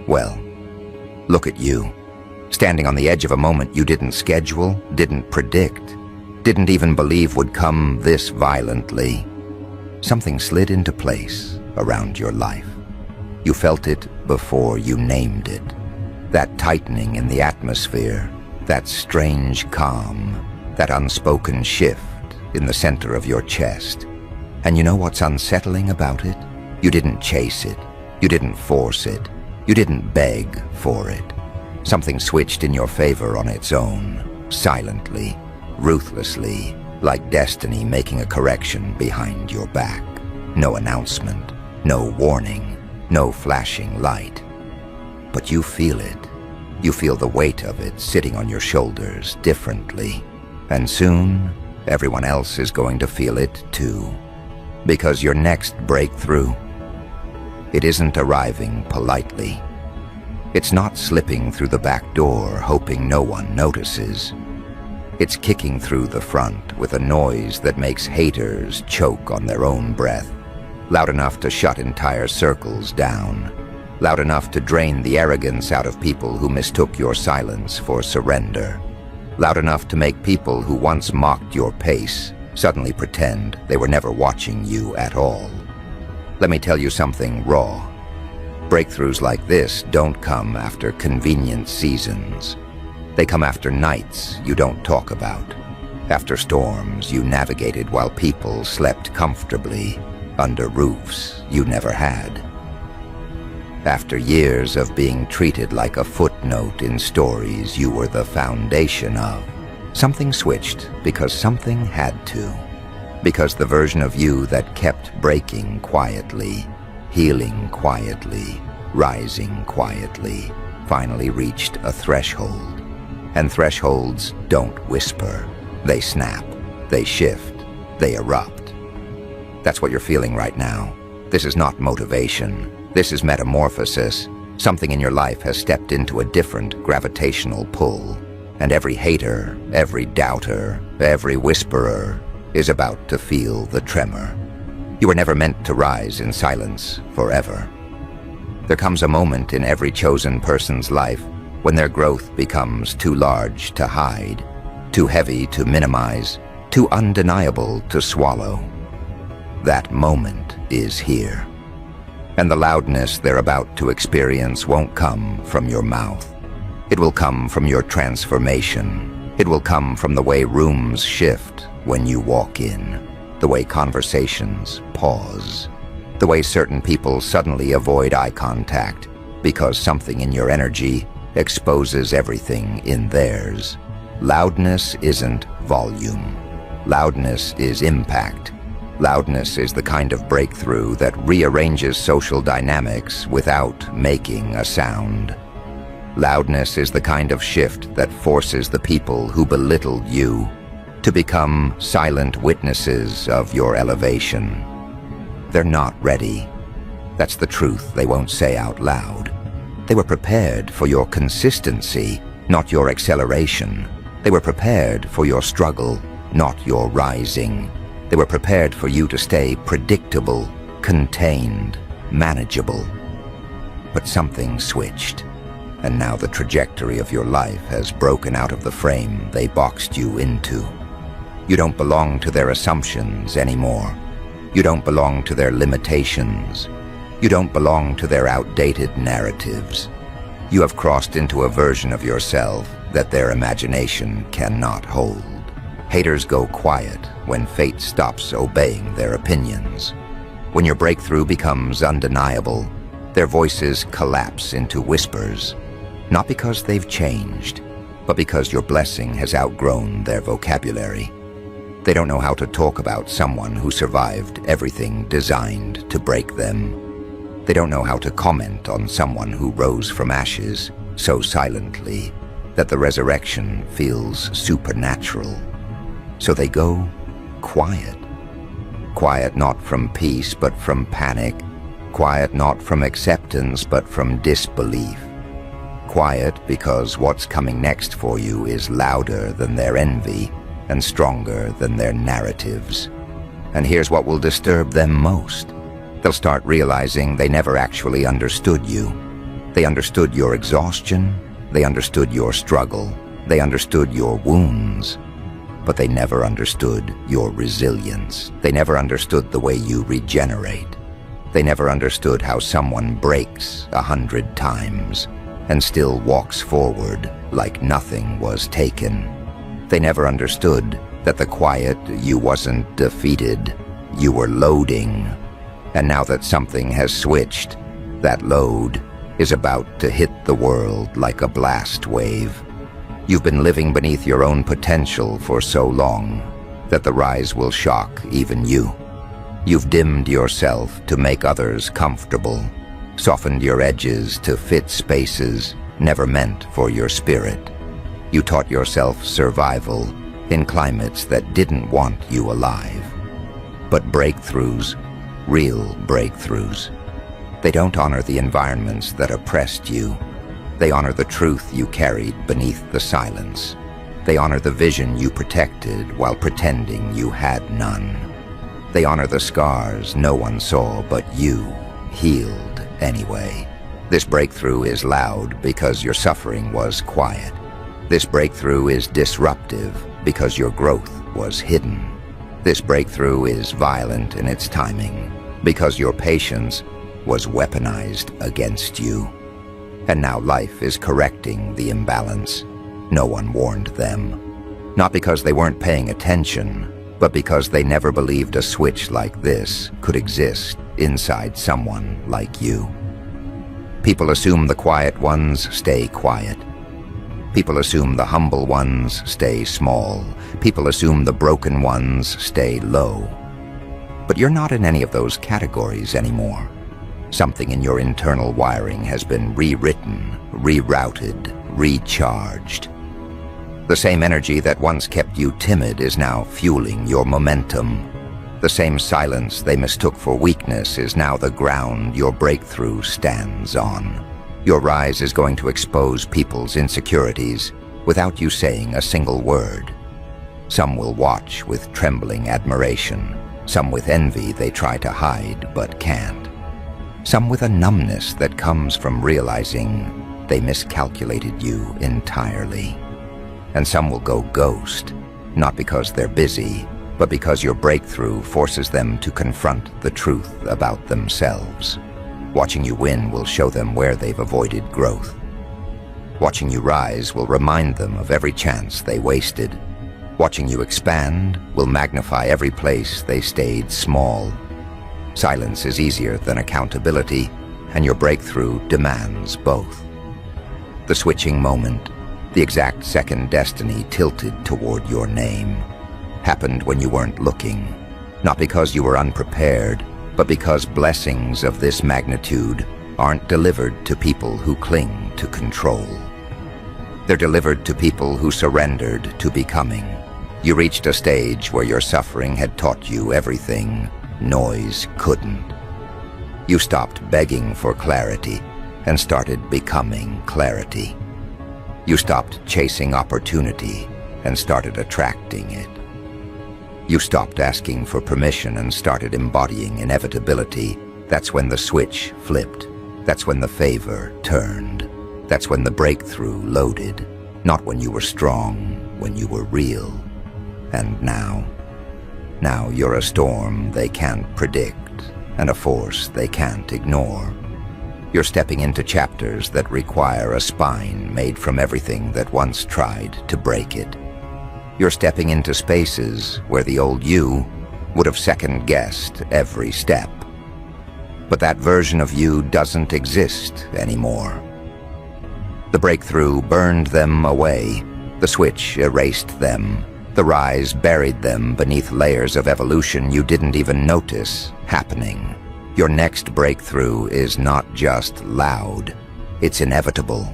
Well, look at you, standing on the edge of a moment you didn't schedule, didn't predict, didn't even believe would come this violently. Something slid into place around your life. You felt it before you named it. That tightening in the atmosphere, that strange calm, that unspoken shift in the center of your chest. And you know what's unsettling about it? You didn't chase it. You didn't force it. You didn't beg for it. Something switched in your favor on its own, silently, ruthlessly, like destiny making a correction behind your back. No announcement, no warning, no flashing light. But you feel it. You feel the weight of it sitting on your shoulders differently. And soon, everyone else is going to feel it too. Because your next breakthrough, it isn't arriving politely. It's not slipping through the back door hoping no one notices. It's kicking through the front with a noise that makes haters choke on their own breath, loud enough to shut entire circles down, loud enough to drain the arrogance out of people who mistook your silence for surrender, loud enough to make people who once mocked your pace suddenly pretend they were never watching you at all. Let me tell you something raw. Breakthroughs like this don't come after convenient seasons. They come after nights you don't talk about, after storms you navigated while people slept comfortably under roofs you never had. After years of being treated like a footnote in stories you were the foundation of, something switched because something had to. Because the version of you that kept breaking quietly, healing quietly, rising quietly, finally reached a threshold. And thresholds don't whisper. They snap, they shift, they erupt. That's what you're feeling right now. This is not motivation. This is metamorphosis. Something in your life has stepped into a different gravitational pull. And every hater, every doubter, every whisperer is about to feel the tremor. You were never meant to rise in silence forever. There comes a moment in every chosen person's life when their growth becomes too large to hide, too heavy to minimize, too undeniable to swallow. That moment is here. And the loudness they're about to experience won't come from your mouth. It will come from your transformation. It will come from the way rooms shift when you walk in, the way conversations pause, the way certain people suddenly avoid eye contact because something in your energy exposes everything in theirs. Loudness isn't volume. Loudness is impact. Loudness is the kind of breakthrough that rearranges social dynamics without making a sound. Loudness is the kind of shift that forces the people who belittled you to become silent witnesses of your elevation. They're not ready. That's the truth they won't say out loud. They were prepared for your consistency, not your acceleration. They were prepared for your struggle, not your rising. They were prepared for you to stay predictable, contained, manageable. But something switched, and now the trajectory of your life has broken out of the frame they boxed you into. You don't belong to their assumptions anymore. You don't belong to their limitations. You don't belong to their outdated narratives. You have crossed into a version of yourself that their imagination cannot hold. Haters go quiet when fate stops obeying their opinions. When your breakthrough becomes undeniable, their voices collapse into whispers, not because they've changed, but because your blessing has outgrown their vocabulary. They don't know how to talk about someone who survived everything designed to break them. They don't know how to comment on someone who rose from ashes so silently that the resurrection feels supernatural. So they go quiet. Quiet not from peace but from panic. Quiet not from acceptance but from disbelief. Quiet because what's coming next for you is louder than their envy and stronger than their narratives. And here's what will disturb them most. They'll start realizing they never actually understood you. They understood your exhaustion, they understood your struggle, they understood your wounds, but they never understood your resilience. They never understood the way you regenerate. They never understood how someone breaks 100 times and still walks forward like nothing was taken. They never understood that the quiet you wasn't defeated, you were loading. And now that something has switched, that load is about to hit the world like a blast wave. You've been living beneath your own potential for so long that the rise will shock even you. You've dimmed yourself to make others comfortable, softened your edges to fit spaces never meant for your spirit. You taught yourself survival in climates that didn't want you alive. But breakthroughs, real breakthroughs, they don't honor the environments that oppressed you. They honor the truth you carried beneath the silence. They honor the vision you protected while pretending you had none. They honor the scars no one saw but you healed anyway. This breakthrough is loud because your suffering was quiet. This breakthrough is disruptive because your growth was hidden. This breakthrough is violent in its timing because your patience was weaponized against you. And now life is correcting the imbalance. No one warned them. Not because they weren't paying attention, but because they never believed a switch like this could exist inside someone like you. People assume the quiet ones stay quiet. People assume the humble ones stay small. People assume the broken ones stay low. But you're not in any of those categories anymore. Something in your internal wiring has been rewritten, rerouted, recharged. The same energy that once kept you timid is now fueling your momentum. The same silence they mistook for weakness is now the ground your breakthrough stands on. Your rise is going to expose people's insecurities without you saying a single word. Some will watch with trembling admiration, some with envy they try to hide but can't. Some with a numbness that comes from realizing they miscalculated you entirely. And some will go ghost, not because they're busy, but because your breakthrough forces them to confront the truth about themselves. Watching you win will show them where they've avoided growth. Watching you rise will remind them of every chance they wasted. Watching you expand will magnify every place they stayed small. Silence is easier than accountability, and your breakthrough demands both. The switching moment, the exact second destiny tilted toward your name, happened when you weren't looking, not because you were unprepared, but because blessings of this magnitude aren't delivered to people who cling to control. They're delivered to people who surrendered to becoming. You reached a stage where your suffering had taught you everything noise couldn't. You stopped begging for clarity and started becoming clarity. You stopped chasing opportunity and started attracting it. You stopped asking for permission and started embodying inevitability. That's when the switch flipped. That's when the favor turned. That's when the breakthrough loaded. Not when you were strong, when you were real. And now you're a storm they can't predict and a force they can't ignore. You're stepping into chapters that require a spine made from everything that once tried to break it. You're stepping into spaces where the old you would have second-guessed every step. But that version of you doesn't exist anymore. The breakthrough burned them away. The switch erased them. The rise buried them beneath layers of evolution you didn't even notice happening. Your next breakthrough is not just loud. It's inevitable.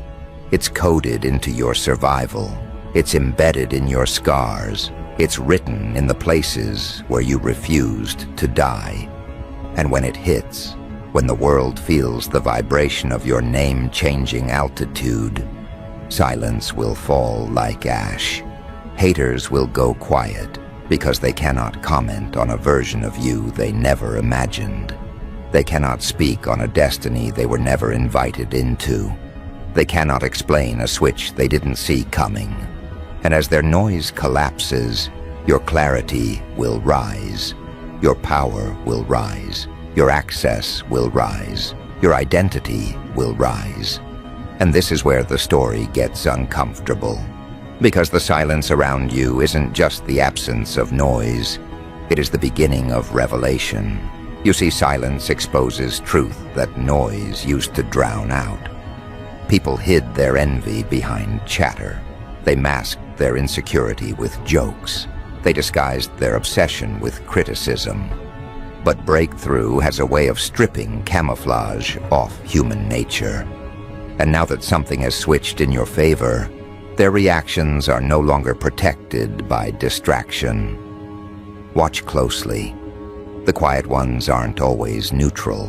It's coded into your survival. It's embedded in your scars. It's written in the places where you refused to die. And when it hits, when the world feels the vibration of your name-changing altitude, silence will fall like ash. Haters will go quiet because they cannot comment on a version of you they never imagined. They cannot speak on a destiny they were never invited into. They cannot explain a switch they didn't see coming. And as their noise collapses, your clarity will rise. Your power will rise. Your access will rise. Your identity will rise. And this is where the story gets uncomfortable. Because the silence around you isn't just the absence of noise, it is the beginning of revelation. You see, silence exposes truth that noise used to drown out. People hid their envy behind chatter. They masked their insecurity with jokes. They disguised their obsession with criticism. But breakthrough has a way of stripping camouflage off human nature. And now that something has switched in your favor, their reactions are no longer protected by distraction. Watch closely. The quiet ones aren't always neutral.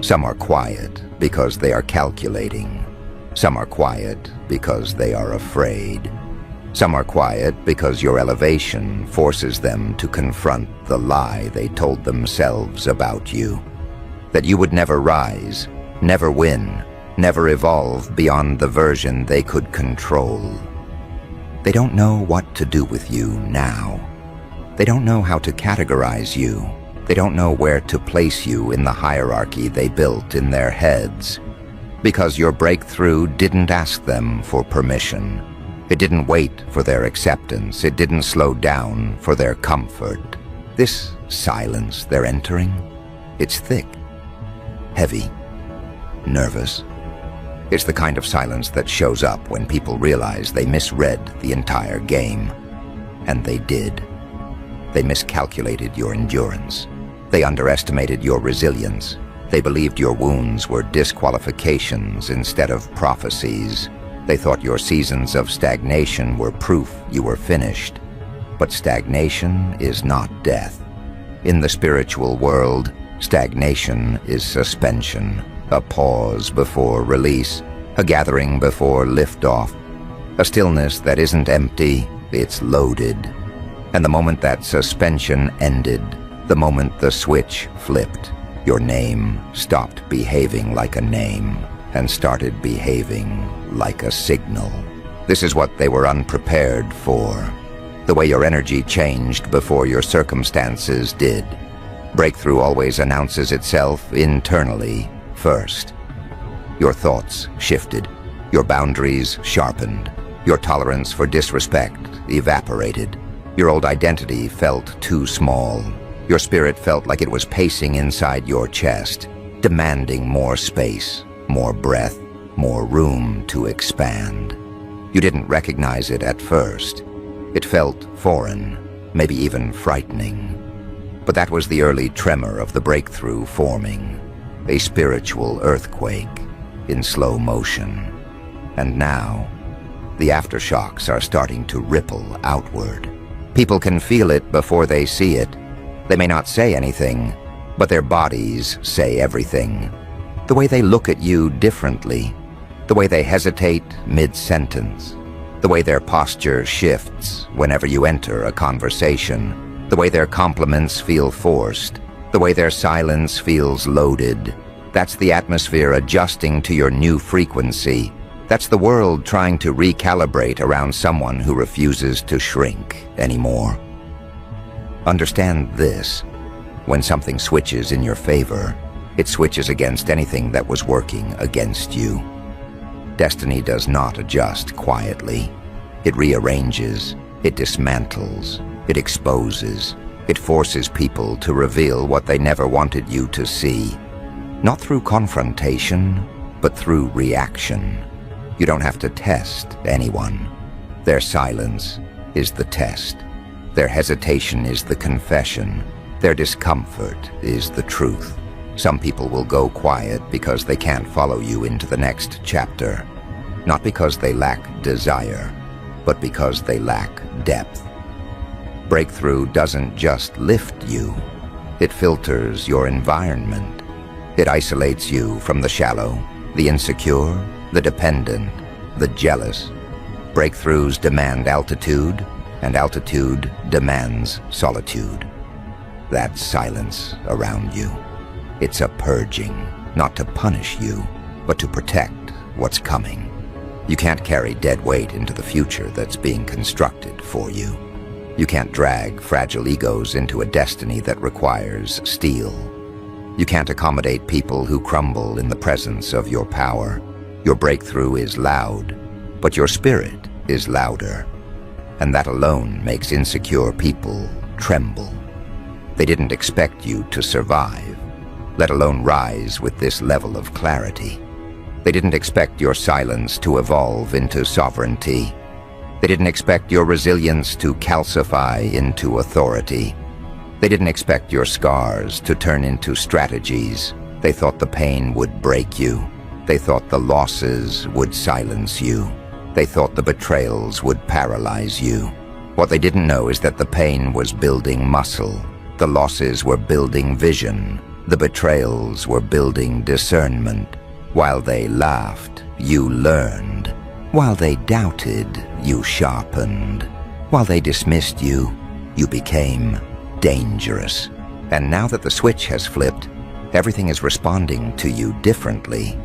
Some are quiet because they are calculating. Some are quiet because they are afraid. Some are quiet because your elevation forces them to confront the lie they told themselves about you. That you would never rise, never win, never evolve beyond the version they could control. They don't know what to do with you now. They don't know how to categorize you. They don't know where to place you in the hierarchy they built in their heads. Because your breakthrough didn't ask them for permission. It didn't wait for their acceptance. It didn't slow down for their comfort. This silence they're entering, it's thick, heavy, nervous. It's the kind of silence that shows up when people realize they misread the entire game. And they did. They miscalculated your endurance. They underestimated your resilience. They believed your wounds were disqualifications instead of prophecies. They thought your seasons of stagnation were proof you were finished. But stagnation is not death. In the spiritual world, stagnation is suspension, a pause before release, a gathering before liftoff, a stillness that isn't empty, it's loaded. And the moment that suspension ended, the moment the switch flipped, your name stopped behaving like a name and started behaving like a signal. This is what they were unprepared for. The way your energy changed before your circumstances did. Breakthrough always announces itself internally first. Your thoughts shifted. Your boundaries sharpened. Your tolerance for disrespect evaporated. Your old identity felt too small. Your spirit felt like it was pacing inside your chest, demanding more space, more breath, more room to expand. You didn't recognize it at first. It felt foreign, maybe even frightening. But that was the early tremor of the breakthrough forming, a spiritual earthquake in slow motion. And now, the aftershocks are starting to ripple outward. People can feel it before they see it. They may not say anything, but their bodies say everything. The way they look at you differently, the way they hesitate mid-sentence, the way their posture shifts whenever you enter a conversation, the way their compliments feel forced, the way their silence feels loaded. That's the atmosphere adjusting to your new frequency. That's the world trying to recalibrate around someone who refuses to shrink anymore. Understand this. When something switches in your favor, it switches against anything that was working against you. Destiny does not adjust quietly. It rearranges, it dismantles, it exposes, it forces people to reveal what they never wanted you to see. Not through confrontation, but through reaction. You don't have to test anyone. Their silence is the test. Their hesitation is the confession. Their discomfort is the truth. Some people will go quiet because they can't follow you into the next chapter. Not because they lack desire, but because they lack depth. Breakthrough doesn't just lift you. It filters your environment. It isolates you from the shallow, the insecure, the dependent, the jealous. Breakthroughs demand altitude, and altitude demands solitude. That's silence around you. It's a purging, not to punish you, but to protect what's coming. You can't carry dead weight into the future that's being constructed for you. You can't drag fragile egos into a destiny that requires steel. You can't accommodate people who crumble in the presence of your power. Your breakthrough is loud, but your spirit is louder. And that alone makes insecure people tremble. They didn't expect you to survive, let alone rise with this level of clarity. They didn't expect your silence to evolve into sovereignty. They didn't expect your resilience to calcify into authority. They didn't expect your scars to turn into strategies. They thought the pain would break you. They thought the losses would silence you. They thought the betrayals would paralyze you. What they didn't know is that the pain was building muscle. The losses were building vision. The betrayals were building discernment. While they laughed, you learned. While they doubted, you sharpened. While they dismissed you, you became dangerous. And now that the switch has flipped, everything is responding to you differently.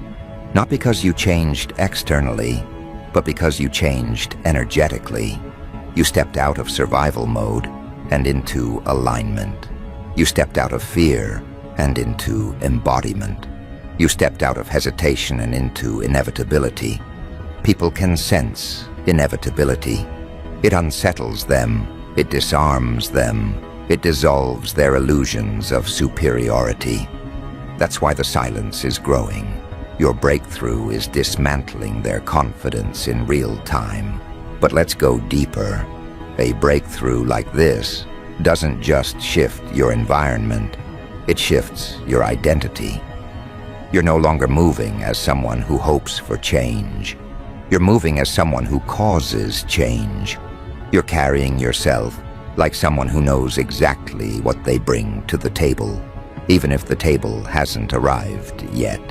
Not because you changed externally, but because you changed energetically. You stepped out of survival mode and into alignment. You stepped out of fear and into embodiment. You stepped out of hesitation and into inevitability. People can sense inevitability. It unsettles them. It disarms them. It dissolves their illusions of superiority. That's why the silence is growing. Your breakthrough is dismantling their confidence in real time. But let's go deeper. A breakthrough like this doesn't just shift your environment, it shifts your identity. You're no longer moving as someone who hopes for change. You're moving as someone who causes change. You're carrying yourself like someone who knows exactly what they bring to the table, even if the table hasn't arrived yet.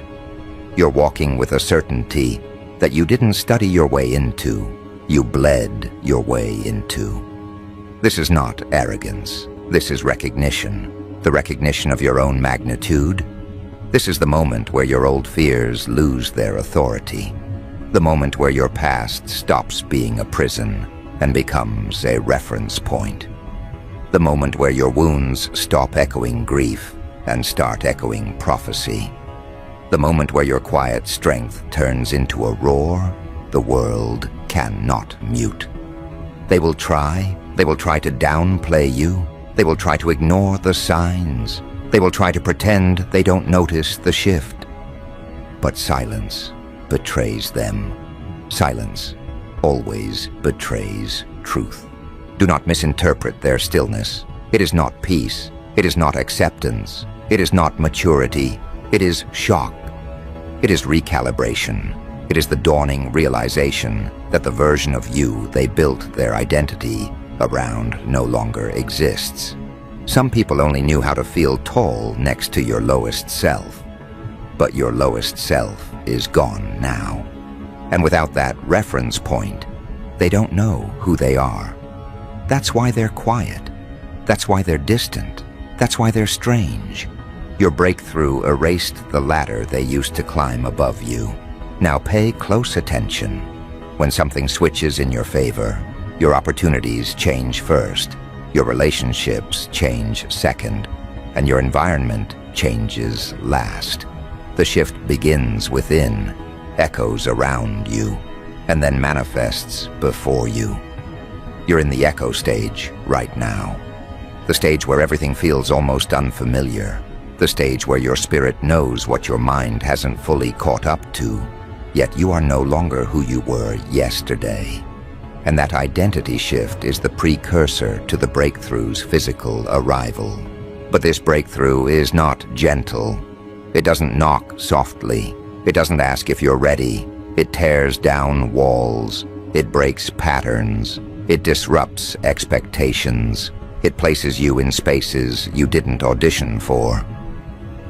You're walking with a certainty that you didn't study your way into, you bled your way into. This is not arrogance. This is recognition, the recognition of your own magnitude. This is the moment where your old fears lose their authority, the moment where your past stops being a prison and becomes a reference point, the moment where your wounds stop echoing grief and start echoing prophecy, the moment where your quiet strength turns into a roar the world cannot mute. They will try to downplay you. They will try to ignore the signs. They will try to pretend they don't notice the shift. But silence betrays them. Silence always betrays truth. Do not misinterpret their stillness. It is not peace. It is not acceptance. It is not maturity. It is shock. It is recalibration. It is the dawning realization that the version of you they built their identity around no longer exists. Some people only knew how to feel tall next to your lowest self. But your lowest self is gone now. And without that reference point, they don't know who they are. That's why they're quiet. That's why they're distant. That's why they're strange. Your breakthrough erased the ladder they used to climb above you. Now pay close attention. When something switches in your favor, your opportunities change first, your relationships change second, and your environment changes last. The shift begins within, echoes around you, and then manifests before you. You're in the echo stage right now. The stage where everything feels almost unfamiliar. The stage where your spirit knows what your mind hasn't fully caught up to, yet you are no longer who you were yesterday. And that identity shift is the precursor to the breakthrough's physical arrival. But this breakthrough is not gentle. It doesn't knock softly. It doesn't ask if you're ready. It tears down walls. It breaks patterns. It disrupts expectations. It places you in spaces you didn't audition for.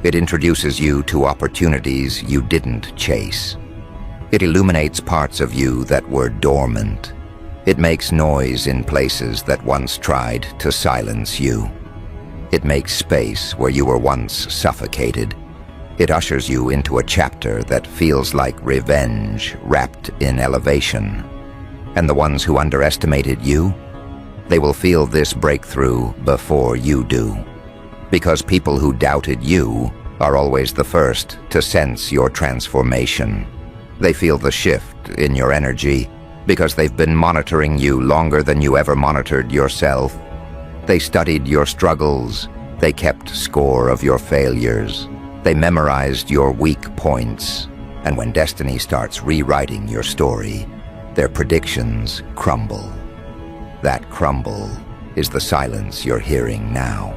It introduces you to opportunities you didn't chase. It illuminates parts of you that were dormant. It makes noise in places that once tried to silence you. It makes space where you were once suffocated, It ushers you into a chapter that feels like revenge wrapped in elevation. And the ones who underestimated you, they will feel this breakthrough before you do. Because people who doubted you are always the first to sense your transformation. They feel the shift in your energy because they've been monitoring you longer than you ever monitored yourself. They studied your struggles. They kept score of your failures. They memorized your weak points. And when destiny starts rewriting your story, their predictions crumble. That crumble is the silence you're hearing now.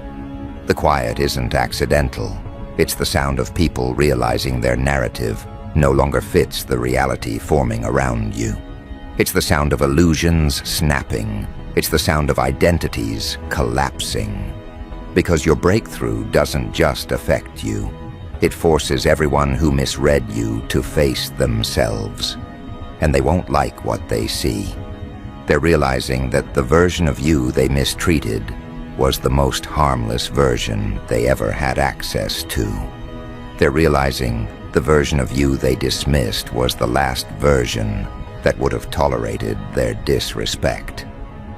The quiet isn't accidental. It's the sound of people realizing their narrative no longer fits the reality forming around you. It's the sound of illusions snapping. It's the sound of identities collapsing. Because your breakthrough doesn't just affect you. It forces everyone who misread you to face themselves. And they won't like what they see. They're realizing that the version of you they mistreated was the most harmless version they ever had access to. They're realizing the version of you they dismissed was the last version that would have tolerated their disrespect.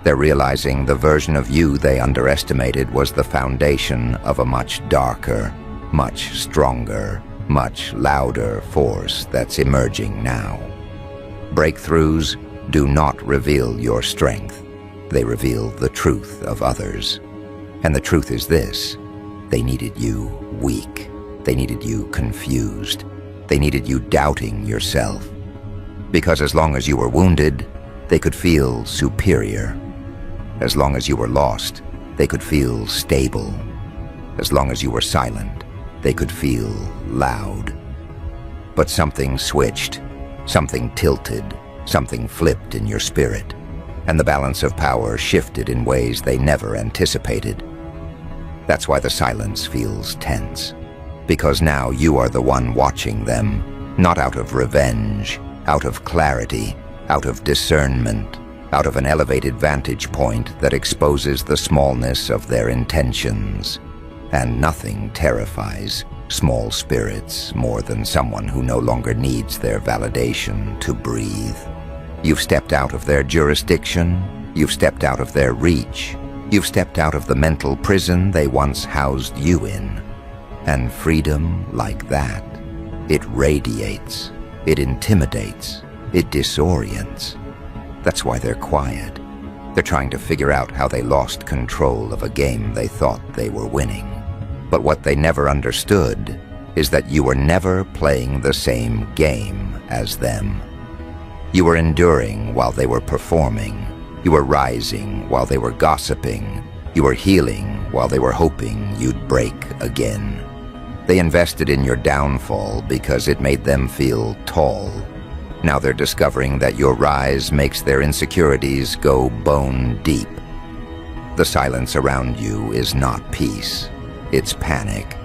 They're realizing the version of you they underestimated was the foundation of a much darker, much stronger, much louder force that's emerging now. Breakthroughs do not reveal your strength. They reveal the truth of others. And the truth is this: they needed you weak. They needed you confused. They needed you doubting yourself. Because as long as you were wounded, they could feel superior. As long as you were lost, they could feel stable. As long as you were silent, they could feel loud. But something switched, something tilted, something flipped in your spirit, and the balance of power shifted in ways they never anticipated. That's why the silence feels tense, because now you are the one watching them, not out of revenge, out of clarity, out of discernment, out of an elevated vantage point that exposes the smallness of their intentions. And nothing terrifies small spirits more than someone who no longer needs their validation to breathe. You've stepped out of their jurisdiction. You've stepped out of their reach. You've stepped out of the mental prison they once housed you in. And freedom like that, it radiates, it intimidates, it disorients. That's why they're quiet. They're trying to figure out how they lost control of a game they thought they were winning. But what they never understood is that you were never playing the same game as them. You were enduring while they were performing. You were rising while they were gossiping. You were healing while they were hoping you'd break again. They invested in your downfall because it made them feel tall. Now they're discovering that your rise makes their insecurities go bone deep. The silence around you is not peace. It's panic.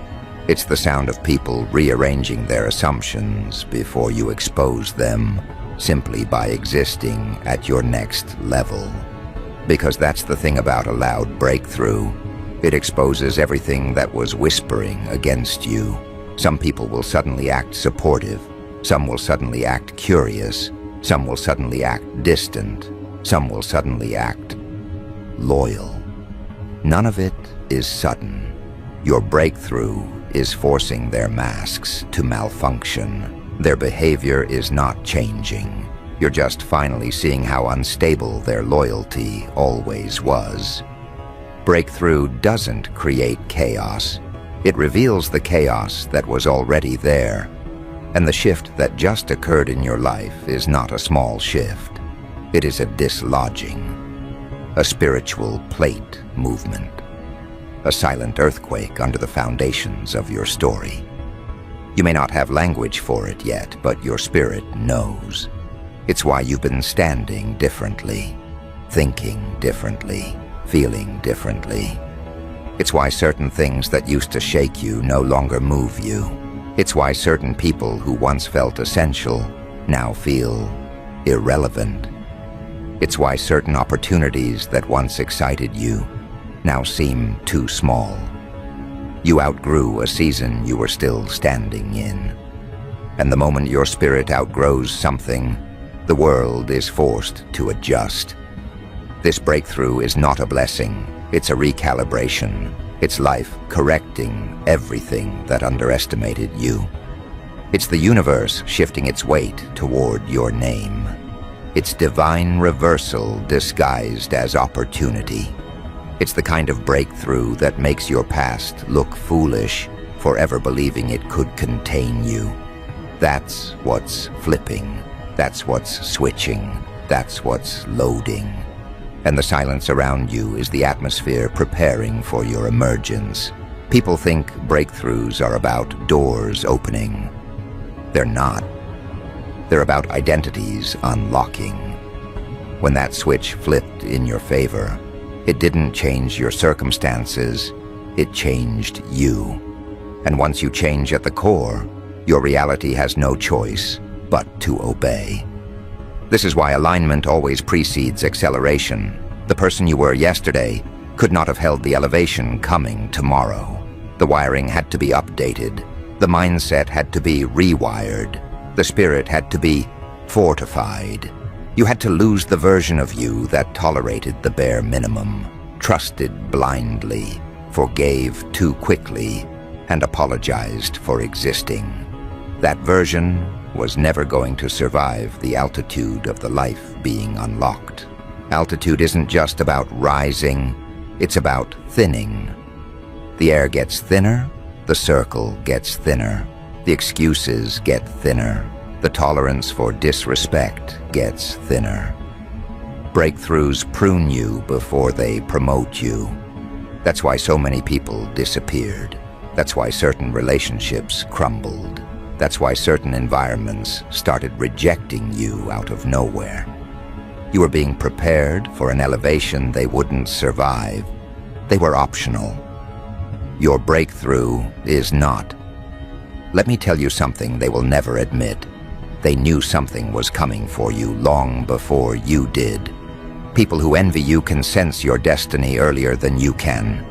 It's the sound of people rearranging their assumptions before you expose them, simply by existing at your next level. Because that's the thing about a loud breakthrough. It exposes everything that was whispering against you. Some people will suddenly act supportive. Some will suddenly act curious. Some will suddenly act distant. Some will suddenly act loyal. None of it is sudden. Your breakthrough is forcing their masks to malfunction. Their behavior is not changing. You're just finally seeing how unstable their loyalty always was. Breakthrough doesn't create chaos. It reveals the chaos that was already there. And the shift that just occurred in your life is not a small shift. It is a dislodging, a spiritual plate movement, a silent earthquake under the foundations of your story. You may not have language for it yet, but your spirit knows. It's why you've been standing differently, thinking differently, feeling differently. It's why certain things that used to shake you no longer move you. It's why certain people who once felt essential now feel irrelevant. It's why certain opportunities that once excited you now seem too small. You outgrew a season you were still standing in. And the moment your spirit outgrows something, the world is forced to adjust. This breakthrough is not a blessing, it's a recalibration. It's life correcting everything that underestimated you. It's the universe shifting its weight toward your name. It's divine reversal disguised as opportunity. It's the kind of breakthrough that makes your past look foolish, forever believing it could contain you. That's what's flipping. That's what's switching. That's what's loading. And the silence around you is the atmosphere preparing for your emergence. People think breakthroughs are about doors opening. They're not. They're about identities unlocking. When that switch flipped in your favor, it didn't change your circumstances, it changed you. And once you change at the core, your reality has no choice but to obey. This is why alignment always precedes acceleration. The person you were yesterday could not have held the elevation coming tomorrow. The wiring had to be updated. The mindset had to be rewired. The spirit had to be fortified. You had to lose the version of you that tolerated the bare minimum, trusted blindly, forgave too quickly, and apologized for existing. That version was never going to survive the altitude of the life being unlocked. Altitude isn't just about rising, it's about thinning. The air gets thinner, the circle gets thinner, the excuses get thinner, the tolerance for disrespect gets thinner. Breakthroughs prune you before they promote you. That's why so many people disappeared. That's why certain relationships crumbled. That's why certain environments started rejecting you out of nowhere. You were being prepared for an elevation they wouldn't survive. They were optional. Your breakthrough is not. Let me tell you something they will never admit. They knew something was coming for you long before you did. People who envy you can sense your destiny earlier than you can.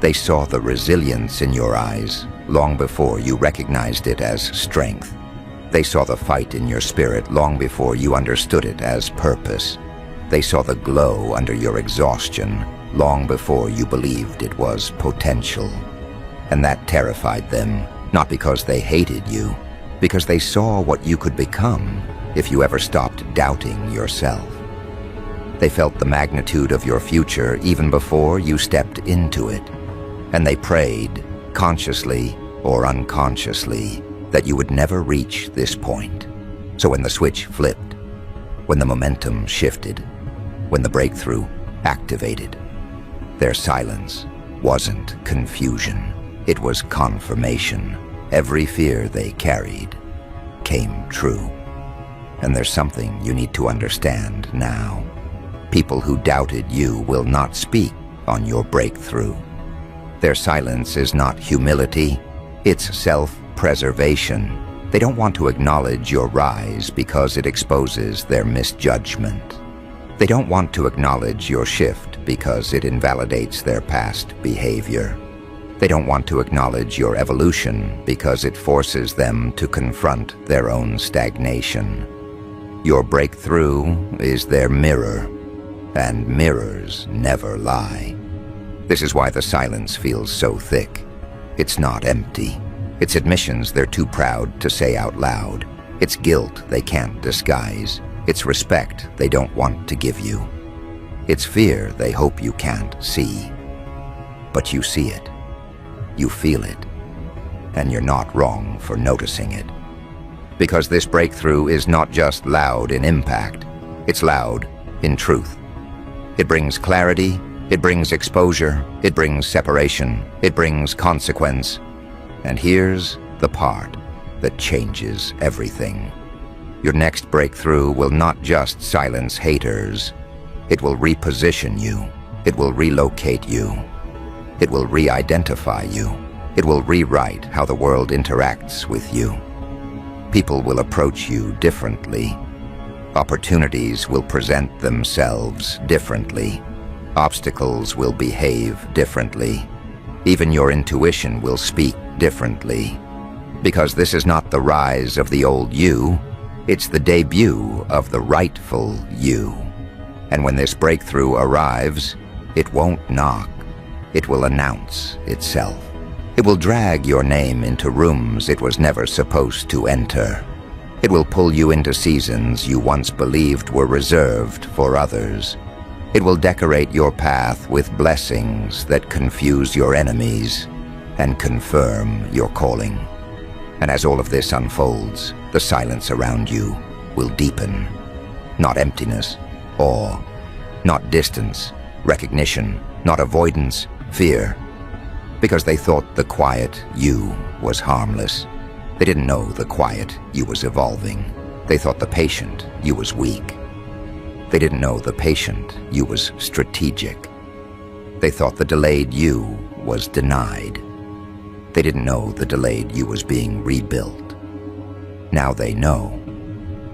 They saw the resilience in your eyes long before you recognized it as strength. They saw the fight in your spirit long before you understood it as purpose. They saw the glow under your exhaustion long before you believed it was potential. And that terrified them, not because they hated you, because they saw what you could become if you ever stopped doubting yourself. They felt the magnitude of your future even before you stepped into it, and they prayed, consciously or unconsciously, that you would never reach this point. So when the switch flipped, when the momentum shifted, when the breakthrough activated, their silence wasn't confusion. It was confirmation. Every fear they carried came true. And there's something you need to understand now. People who doubted you will not speak on your breakthrough. Their silence is not humility, it's self-preservation. They don't want to acknowledge your rise because it exposes their misjudgment. They don't want to acknowledge your shift because it invalidates their past behavior. They don't want to acknowledge your evolution because it forces them to confront their own stagnation. Your breakthrough is their mirror, and mirrors never lie. This is why the silence feels so thick. It's not empty. It's admissions they're too proud to say out loud. It's guilt they can't disguise. It's respect they don't want to give you. It's fear they hope you can't see. But you see it. You feel it. And you're not wrong for noticing it. Because this breakthrough is not just loud in impact. It's loud in truth. It brings clarity. It brings exposure. It brings separation. It brings consequence. And here's the part that changes everything. Your next breakthrough will not just silence haters. It will reposition you. It will relocate you. It will re-identify you. It will rewrite how the world interacts with you. People will approach you differently. Opportunities will present themselves differently. Obstacles will behave differently. Even your intuition will speak differently. Because this is not the rise of the old you, it's the debut of the rightful you. And when this breakthrough arrives, it won't knock. It will announce itself. It will drag your name into rooms it was never supposed to enter. It will pull you into seasons you once believed were reserved for others. It will decorate your path with blessings that confuse your enemies and confirm your calling. And as all of this unfolds, the silence around you will deepen. Not emptiness, awe. Not distance, recognition. Not avoidance, fear. Because they thought the quiet you was harmless. They didn't know the quiet you was evolving. They thought the patient you was weak. They didn't know the patient you was strategic. They thought the delayed you was denied. They didn't know the delayed you was being rebuilt. Now they know,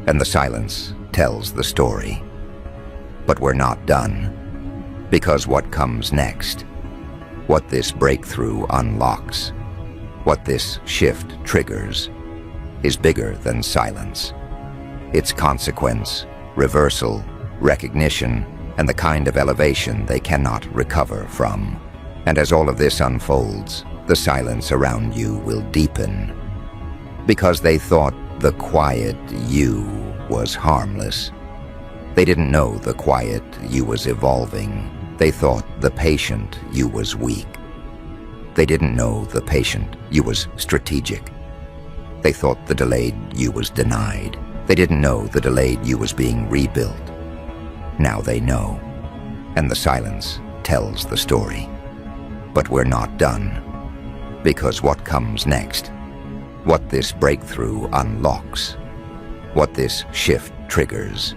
and the silence tells the story. But we're not done, because what comes next, what this breakthrough unlocks, what this shift triggers, is bigger than silence. Its consequence, reversal, recognition, and the kind of elevation they cannot recover from. And as all of this unfolds, the silence around you will deepen. Because they thought the quiet you was harmless. They didn't know the quiet you was evolving. They thought the patient you was weak. They didn't know the patient you was strategic. They thought the delayed you was denied. They didn't know the delayed you was being rebuilt. Now they know, and the silence tells the story. But we're not done, because what comes next, what this breakthrough unlocks, what this shift triggers,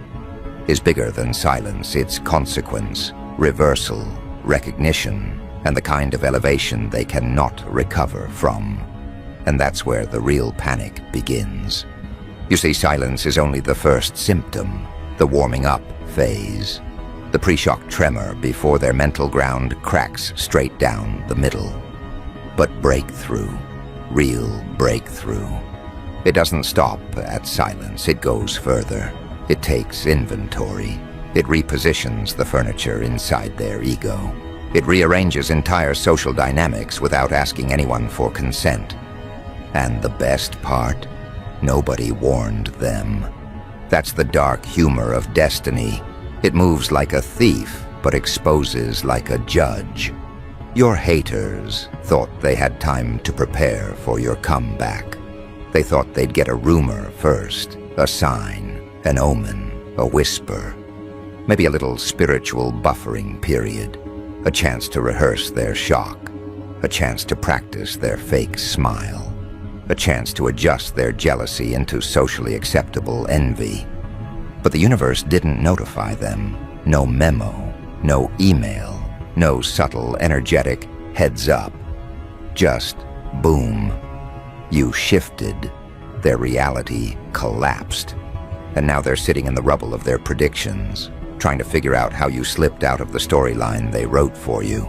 is bigger than silence. Its consequence, reversal, recognition, and the kind of elevation they cannot recover from. And that's where the real panic begins. You see, silence is only the first symptom, the warming up phase, the pre-shock tremor before their mental ground cracks straight down the middle. But breakthrough, real breakthrough, it doesn't stop at silence. It goes further. It takes inventory. It repositions the furniture inside their ego. It rearranges entire social dynamics without asking anyone for consent. And the best part? Nobody warned them. That's the dark humor of destiny. It moves like a thief, but exposes like a judge. Your haters thought they had time to prepare for your comeback. They thought they'd get a rumor first, a sign, an omen, a whisper, maybe a little spiritual buffering period, a chance to rehearse their shock, a chance to practice their fake smile, a chance to adjust their jealousy into socially acceptable envy. But the universe didn't notify them. No memo, no email, no subtle, energetic heads up. Just boom. You shifted. Their reality collapsed. And now they're sitting in the rubble of their predictions, trying to figure out how you slipped out of the storyline they wrote for you.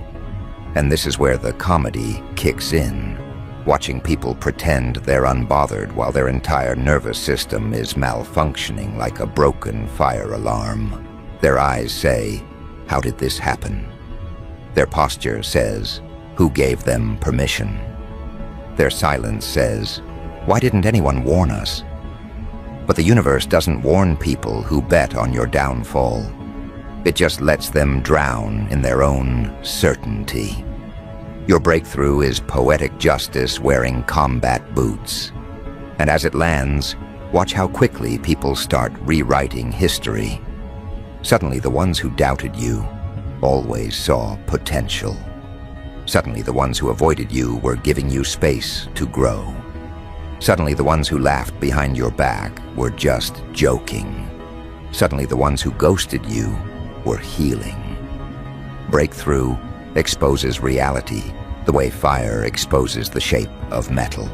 And this is where the comedy kicks in. Watching people pretend they're unbothered while their entire nervous system is malfunctioning like a broken fire alarm. Their eyes say, "How did this happen?" Their posture says, "Who gave them permission?" Their silence says, "Why didn't anyone warn us?" But the universe doesn't warn people who bet on your downfall. It just lets them drown in their own certainty. Your breakthrough is poetic justice wearing combat boots. And as it lands, watch how quickly people start rewriting history. Suddenly the ones who doubted you always saw potential. Suddenly the ones who avoided you were giving you space to grow. Suddenly the ones who laughed behind your back were just joking. Suddenly the ones who ghosted you were healing. Breakthrough exposes reality the way fire exposes the shape of metal.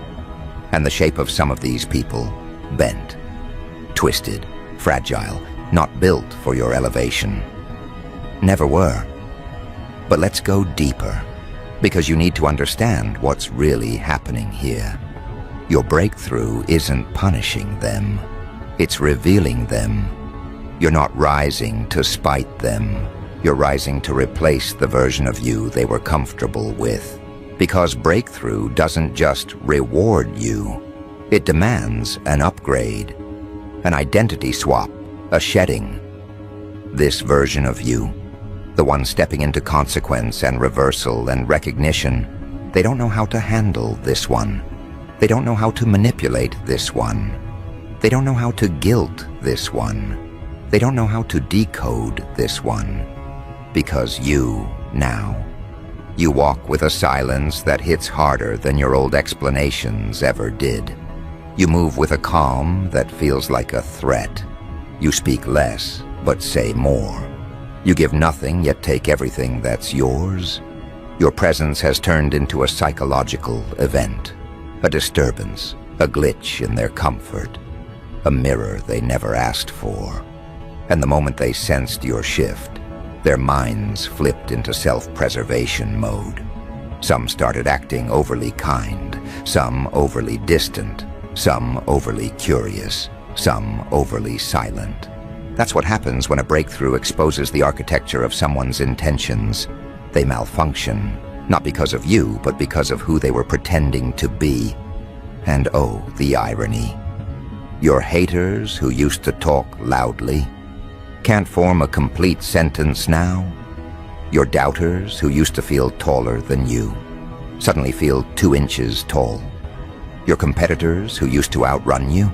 And the shape of some of these people, bent, twisted, fragile, not built for your elevation. Never were. But let's go deeper. Because you need to understand what's really happening here. Your breakthrough isn't punishing them. It's revealing them. You're not rising to spite them. You're rising to replace the version of you they were comfortable with. Because breakthrough doesn't just reward you. It demands an upgrade, an identity swap, a shedding. This version of you, the one stepping into consequence and reversal and recognition, they don't know how to handle this one. They don't know how to manipulate this one. They don't know how to guilt this one. They don't know how to decode this one. Because you, now, you walk with a silence that hits harder than your old explanations ever did. You move with a calm that feels like a threat. You speak less, but say more. You give nothing, yet take everything that's yours. Your presence has turned into a psychological event, a disturbance, a glitch in their comfort, a mirror they never asked for. And the moment they sensed your shift, their minds flipped into self-preservation mode. Some started acting overly kind, some overly distant, some overly curious, some overly silent. That's what happens when a breakthrough exposes the architecture of someone's intentions. They malfunction, not because of you, but because of who they were pretending to be. And oh, the irony. Your haters who used to talk loudly can't form a complete sentence now. Your doubters who used to feel taller than you suddenly feel 2 inches tall. Your competitors who used to outrun you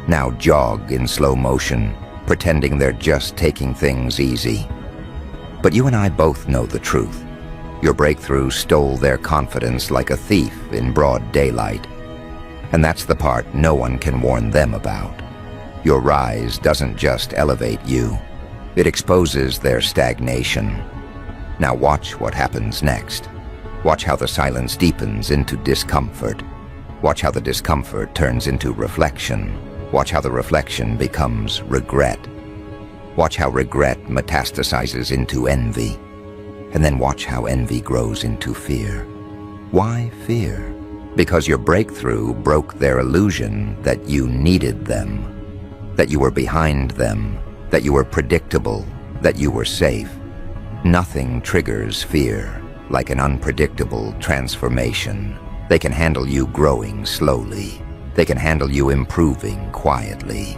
now jog in slow motion, pretending they're just taking things easy. But you and I both know the truth. Your breakthrough stole their confidence like a thief in broad daylight. And that's the part no one can warn them about. Your rise doesn't just elevate you. It exposes their stagnation. Now watch what happens next. Watch how the silence deepens into discomfort. Watch how the discomfort turns into reflection. Watch how the reflection becomes regret. Watch how regret metastasizes into envy. And then watch how envy grows into fear. Why fear? Because your breakthrough broke their illusion that you needed them, that you were behind them, that you were predictable, that you were safe. Nothing triggers fear like an unpredictable transformation. They can handle you growing slowly. They can handle you improving quietly.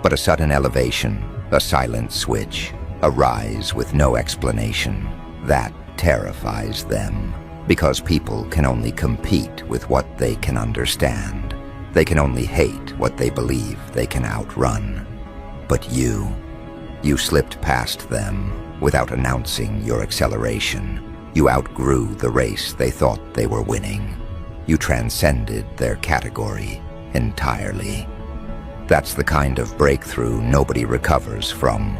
But a sudden elevation, a silent switch, a rise with no explanation, that terrifies them. Because people can only compete with what they can understand. They can only hate what they believe they can outrun. But you slipped past them without announcing your acceleration. You outgrew the race they thought they were winning. You transcended their category entirely. That's the kind of breakthrough nobody recovers from.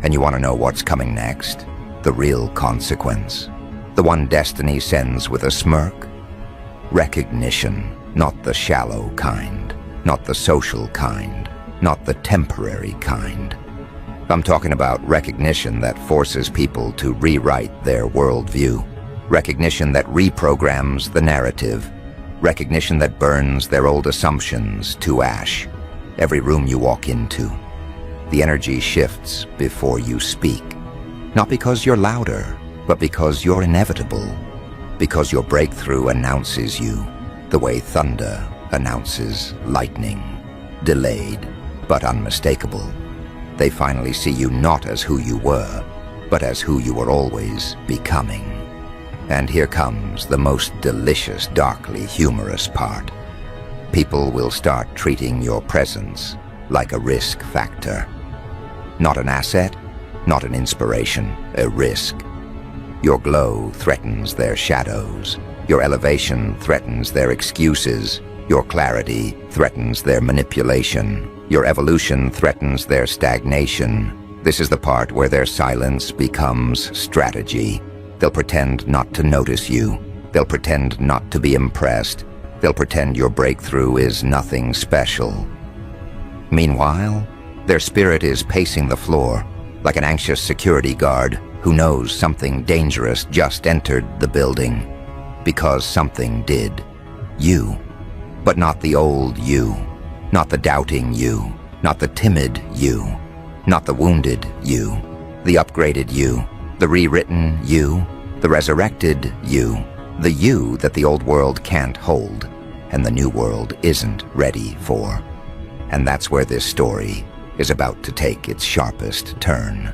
And you want to know what's coming next? The real consequence. The one destiny sends with a smirk? Recognition, not the shallow kind, not the social kind, not the temporary kind. I'm talking about recognition that forces people to rewrite their worldview, recognition that reprograms the narrative, recognition that burns their old assumptions to ash. Every room you walk into, the energy shifts before you speak. Not because you're louder, but because you're inevitable. Because your breakthrough announces you, the way thunder announces lightning. Delayed, but unmistakable. They finally see you not as who you were, but as who you were always becoming. And here comes the most delicious, darkly humorous part. People will start treating your presence like a risk factor. Not an asset, not an inspiration, a risk. Your glow threatens their shadows. Your elevation threatens their excuses. Your clarity threatens their manipulation. Your evolution threatens their stagnation. This is the part where their silence becomes strategy. They'll pretend not to notice you. They'll pretend not to be impressed. They'll pretend your breakthrough is nothing special. Meanwhile, their spirit is pacing the floor like an anxious security guard, who knows something dangerous just entered the building, because something did. You, but not the old you, not the doubting you, not the timid you, not the wounded you, the upgraded you, the rewritten you, the resurrected you, the you that the old world can't hold and the new world isn't ready for. And that's where this story is about to take its sharpest turn.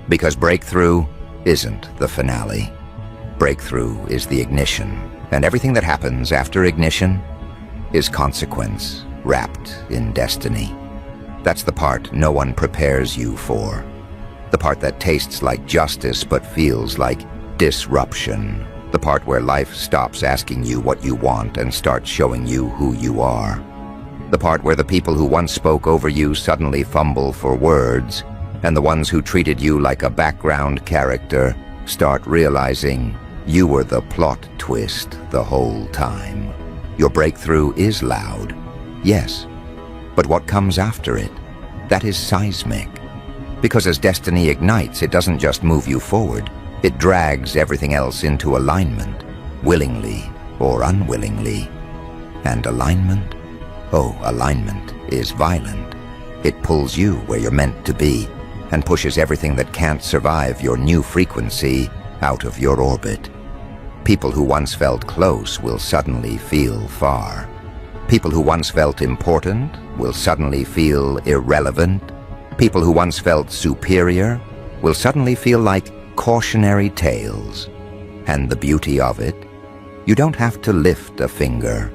Because breakthrough isn't the finale. Breakthrough is the ignition, and everything that happens after ignition is consequence wrapped in destiny. That's the part no one prepares you for. The part that tastes like justice but feels like disruption. The part where life stops asking you what you want and starts showing you who you are. The part where the people who once spoke over you suddenly fumble for words, and the ones who treated you like a background character start realizing you were the plot twist the whole time. Your breakthrough is loud, yes, but what comes after it, that is seismic. Because as destiny ignites, it doesn't just move you forward, it drags everything else into alignment, willingly or unwillingly. And alignment? Oh, alignment is violent. It pulls you where you're meant to be and pushes everything that can't survive your new frequency out of your orbit. People who once felt close will suddenly feel far. People who once felt important will suddenly feel irrelevant. People who once felt superior will suddenly feel like cautionary tales. And the beauty of it, you don't have to lift a finger.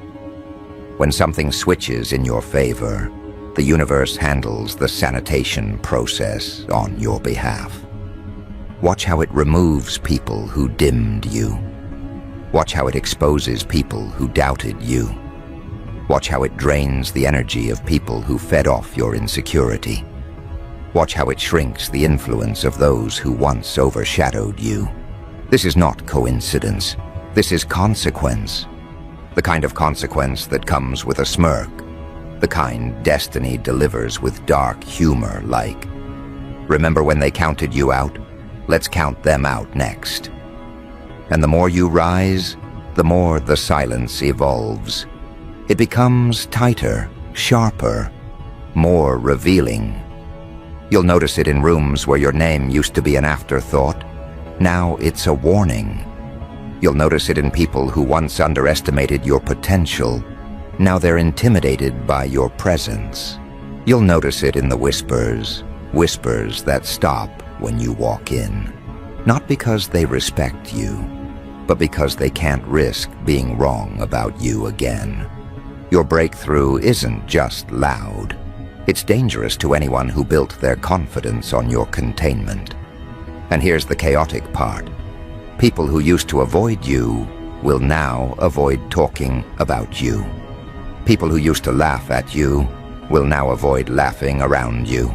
When something switches in your favor, the universe handles the sanitation process on your behalf. Watch how it removes people who dimmed you. Watch how it exposes people who doubted you. Watch how it drains the energy of people who fed off your insecurity. Watch how it shrinks the influence of those who once overshadowed you. This is not coincidence. This is consequence. The kind of consequence that comes with a smirk. The kind destiny delivers with dark humor like, remember when they counted you out? Let's count them out next. And the more you rise, the more the silence evolves. It becomes tighter, sharper, more revealing. You'll notice it in rooms where your name used to be an afterthought. Now it's a warning. You'll notice it in people who once underestimated your potential. Now they're intimidated by your presence. You'll notice it in the whispers, whispers that stop when you walk in. Not because they respect you, but because they can't risk being wrong about you again. Your breakthrough isn't just loud. It's dangerous to anyone who built their confidence on your containment. And here's the chaotic part. People who used to avoid you will now avoid talking about you. People who used to laugh at you will now avoid laughing around you.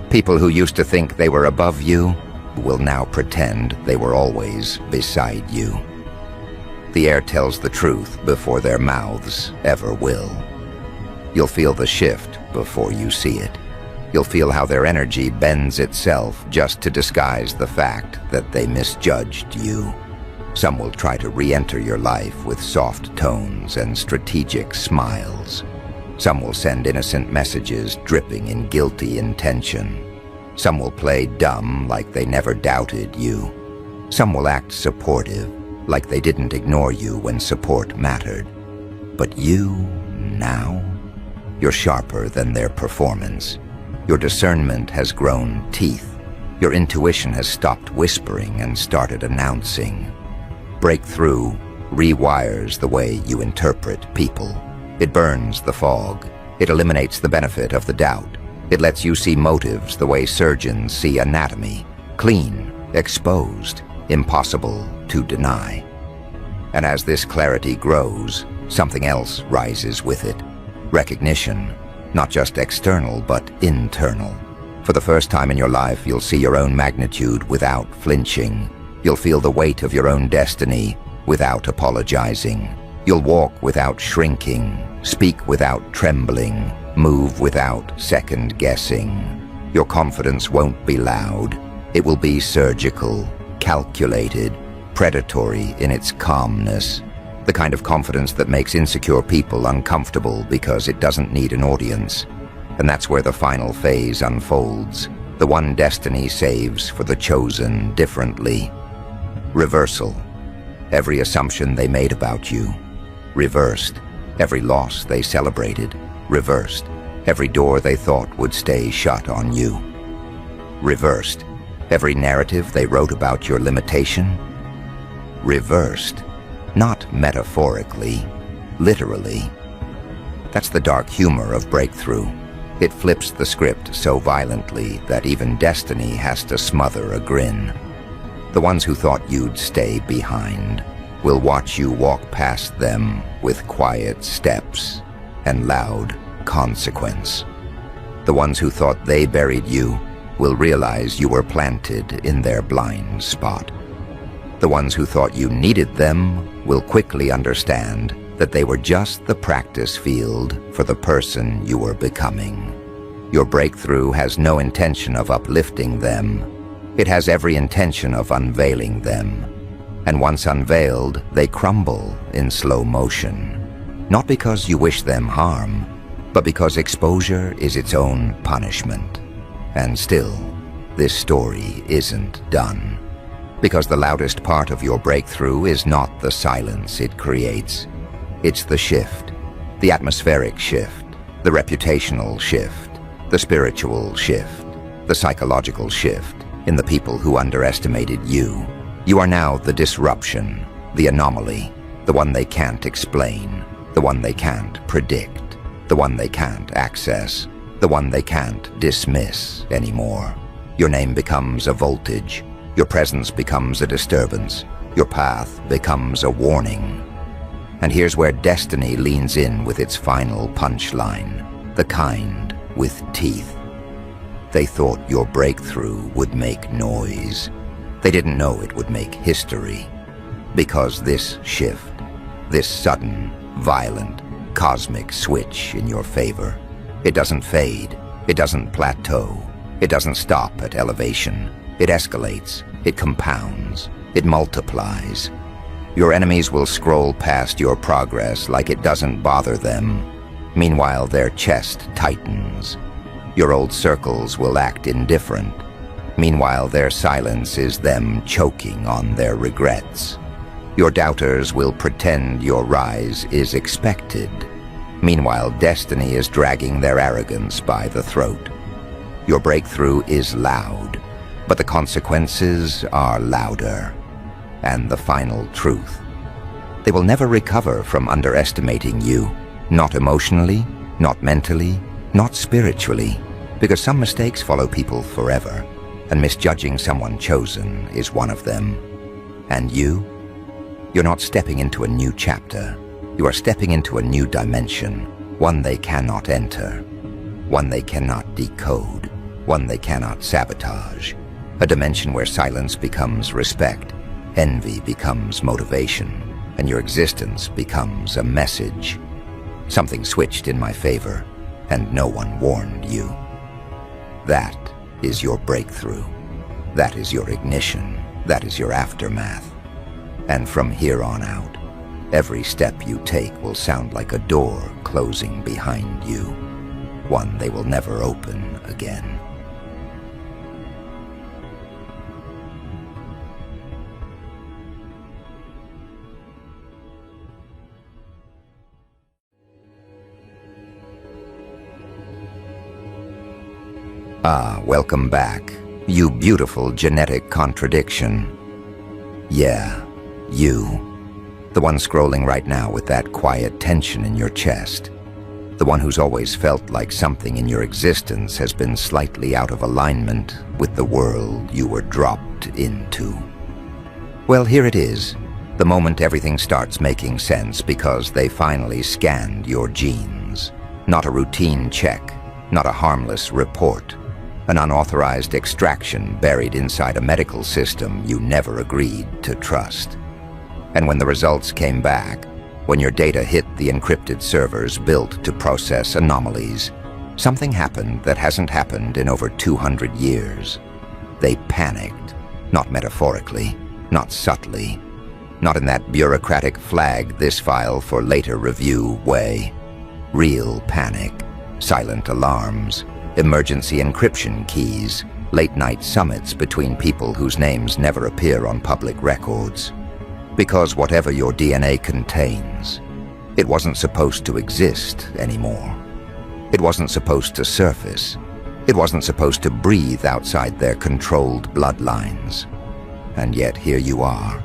People who used to think they were above you will now pretend they were always beside you. The air tells the truth before their mouths ever will. You'll feel the shift before you see it. You'll feel how their energy bends itself just to disguise the fact that they misjudged you. Some will try to re-enter your life with soft tones and strategic smiles. Some will send innocent messages dripping in guilty intention. Some will play dumb like they never doubted you. Some will act supportive like they didn't ignore you when support mattered. But you, now, you're sharper than their performance. Your discernment has grown teeth. Your intuition has stopped whispering and started announcing. Breakthrough rewires the way you interpret people. It burns the fog. It eliminates the benefit of the doubt. It lets you see motives the way surgeons see anatomy. Clean, exposed, impossible to deny. And as this clarity grows, something else rises with it. Recognition. Not just external, but internal. For the first time in your life, you'll see your own magnitude without flinching. You'll feel the weight of your own destiny without apologizing. You'll walk without shrinking, speak without trembling, move without second-guessing. Your confidence won't be loud. It will be surgical, calculated, predatory in its calmness, the kind of confidence that makes insecure people uncomfortable because it doesn't need an audience. And that's where the final phase unfolds, the one destiny saves for the chosen differently. Reversal. Every assumption they made about you, reversed. Every loss they celebrated, reversed. Every door they thought would stay shut on you, reversed. Every narrative they wrote about your limitation, reversed. Not metaphorically, literally. That's the dark humor of breakthrough. It flips the script so violently that even destiny has to smother a grin. The ones who thought you'd stay behind will watch you walk past them with quiet steps and loud consequence. The ones who thought they buried you will realize you were planted in their blind spot. The ones who thought you needed them will quickly understand that they were just the practice field for the person you were becoming. Your breakthrough has no intention of uplifting them. It has every intention of unveiling them. And once unveiled, they crumble in slow motion. Not because you wish them harm, but because exposure is its own punishment. And still, this story isn't done. Because the loudest part of your breakthrough is not the silence it creates. It's the shift, the atmospheric shift, the reputational shift, the spiritual shift, the psychological shift in the people who underestimated you. You are now the disruption, the anomaly, the one they can't explain, the one they can't predict, the one they can't access, the one they can't dismiss anymore. Your name becomes a voltage. Your presence becomes a disturbance. Your path becomes a warning. And here's where destiny leans in with its final punchline, the kind with teeth. They thought your breakthrough would make noise. They didn't know it would make history. Because this shift, this sudden, violent, cosmic switch in your favor, it doesn't fade, it doesn't plateau, it doesn't stop at elevation. It escalates, it compounds, it multiplies. Your enemies will scroll past your progress like it doesn't bother them. Meanwhile, their chest tightens. Your old circles will act indifferent. Meanwhile, their silence is them choking on their regrets. Your doubters will pretend your rise is expected. Meanwhile, destiny is dragging their arrogance by the throat. Your breakthrough is loud, but the consequences are louder. And the final truth. They will never recover from underestimating you. Not emotionally, not mentally, not spiritually. Because some mistakes follow people forever, and misjudging someone chosen is one of them. And you're not stepping into a new chapter. You are stepping into a new dimension, one they cannot enter, one they cannot decode, one they cannot sabotage. A dimension where silence becomes respect, envy becomes motivation, and your existence becomes a message. Something switched in my favor, and no one warned you. That is your breakthrough. That is your ignition. That is your aftermath. And from here on out, every step you take will sound like a door closing behind you, one they will never open again. Ah, welcome back, you beautiful genetic contradiction. Yeah, you. The one scrolling right now with that quiet tension in your chest. The one who's always felt like something in your existence has been slightly out of alignment with the world you were dropped into. Well, here it is, the moment everything starts making sense because they finally scanned your genes. Not a routine check, not a harmless report. An unauthorized extraction buried inside a medical system you never agreed to trust. And when the results came back, when your data hit the encrypted servers built to process anomalies, something happened that hasn't happened in over 200 years. They panicked, not metaphorically, not subtly, not in that bureaucratic flag this file for later review way. Real panic, silent alarms, emergency encryption keys, late-night summits between people whose names never appear on public records. Because whatever your DNA contains, it wasn't supposed to exist anymore. It wasn't supposed to surface. It wasn't supposed to breathe outside their controlled bloodlines. And yet here you are,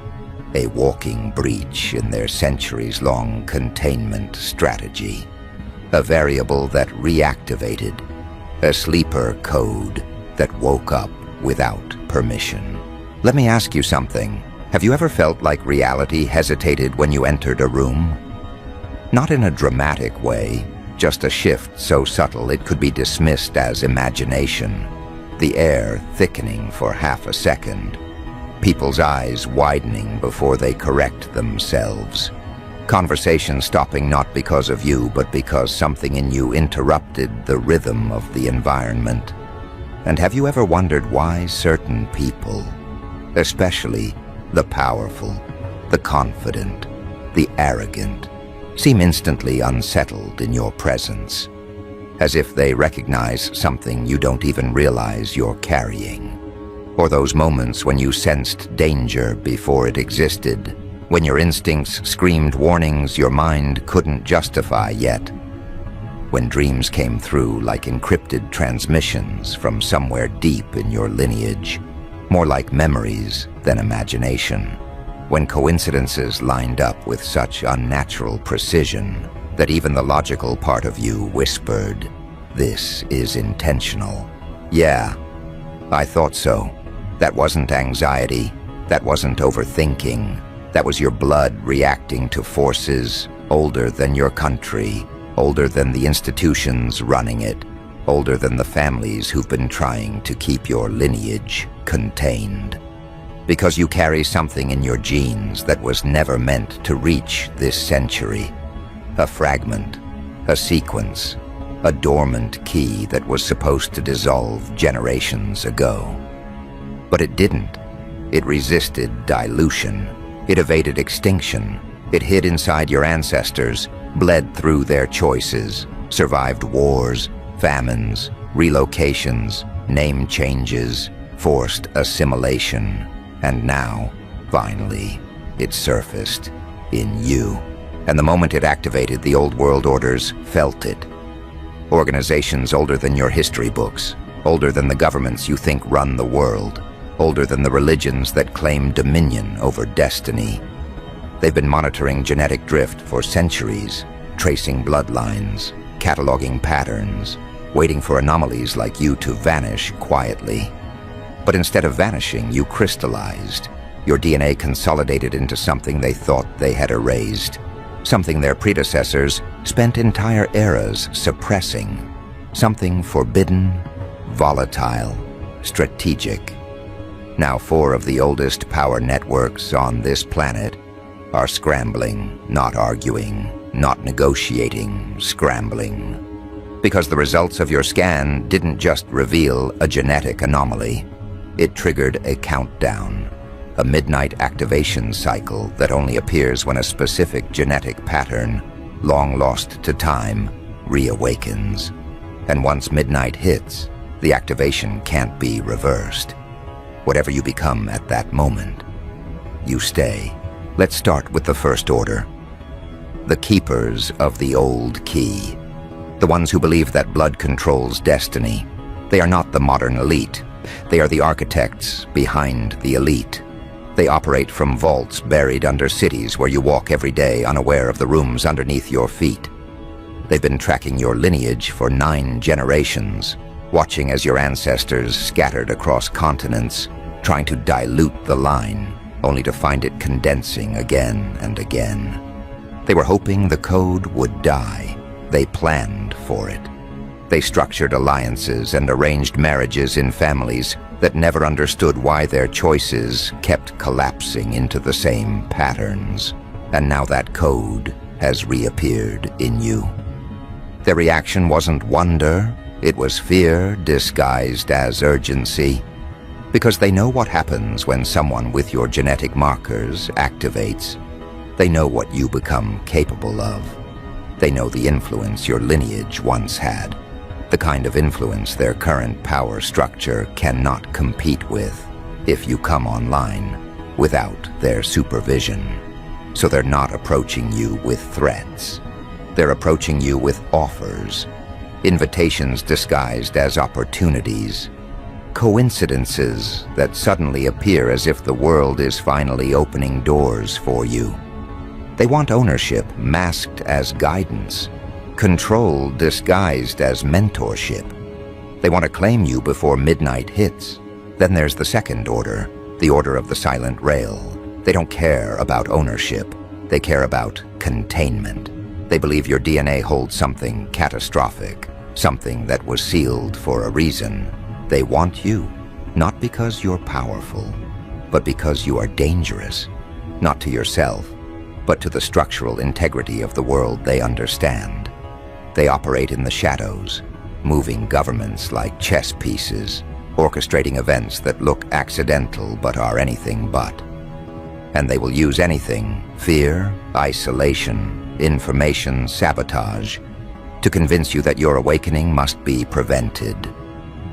a walking breach in their centuries-long containment strategy. A variable that reactivated, a sleeper code that woke up without permission. Let me ask you something. Have you ever felt like reality hesitated when you entered a room? Not in a dramatic way, just a shift so subtle it could be dismissed as imagination. The air thickening for half a second. People's eyes widening before they correct themselves. Conversation stopping not because of you, but because something in you interrupted the rhythm of the environment. And have you ever wondered why certain people, especially the powerful, the confident, the arrogant, seem instantly unsettled in your presence, as if they recognize something you don't even realize you're carrying? Or those moments when you sensed danger before it existed, when your instincts screamed warnings your mind couldn't justify yet, when dreams came through like encrypted transmissions from somewhere deep in your lineage, more like memories than imagination, when coincidences lined up with such unnatural precision that even the logical part of you whispered, "This is intentional." Yeah, I thought so. That wasn't anxiety, that wasn't overthinking, that was your blood reacting to forces older than your country, older than the institutions running it, older than the families who've been trying to keep your lineage contained. Because you carry something in your genes that was never meant to reach this century. A fragment, a sequence, a dormant key that was supposed to dissolve generations ago. But it didn't. It resisted dilution. It evaded extinction. It hid inside your ancestors, bled through their choices, survived wars, famines, relocations, name changes, forced assimilation. And now, finally, it surfaced in you. And the moment it activated, the old world orders felt it. Organizations older than your history books, older than the governments you think run the world, older than the religions that claim dominion over destiny. They've been monitoring genetic drift for centuries, tracing bloodlines, cataloging patterns, waiting for anomalies like you to vanish quietly. But instead of vanishing, you crystallized. Your DNA consolidated into something they thought they had erased, something their predecessors spent entire eras suppressing, something forbidden, volatile, strategic. Now 4 of the oldest power networks on this planet are scrambling, not arguing, not negotiating, scrambling. Because the results of your scan didn't just reveal a genetic anomaly. It triggered a countdown, a midnight activation cycle that only appears when a specific genetic pattern, long lost to time, reawakens. And once midnight hits, the activation can't be reversed. Whatever you become at that moment, you stay. Let's start with the first order. The keepers of the old key. The ones who believe that blood controls destiny. They are not the modern elite. They are the architects behind the elite. They operate from vaults buried under cities where you walk every day unaware of the rooms underneath your feet. They've been tracking your lineage for 9 generations, watching as your ancestors scattered across continents, trying to dilute the line, only to find it condensing again and again. They were hoping the code would die. They planned for it. They structured alliances and arranged marriages in families that never understood why their choices kept collapsing into the same patterns. And now that code has reappeared in you. Their reaction wasn't wonder, it was fear disguised as urgency. Because they know what happens when someone with your genetic markers activates. They know what you become capable of. They know the influence your lineage once had, the kind of influence their current power structure cannot compete with if you come online without their supervision. So they're not approaching you with threats. They're approaching you with offers, invitations disguised as opportunities, coincidences that suddenly appear as if the world is finally opening doors for you. They want ownership masked as guidance, control disguised as mentorship. They want to claim you before midnight hits. Then there's the second order, the order of the silent rail. They don't care about ownership. They care about containment. They believe your DNA holds something catastrophic, something that was sealed for a reason. They want you, not because you're powerful, but because you are dangerous, not to yourself, but to the structural integrity of the world they understand. They operate in the shadows, moving governments like chess pieces, orchestrating events that look accidental but are anything but. And they will use anything, fear, isolation, information, sabotage, to convince you that your awakening must be prevented.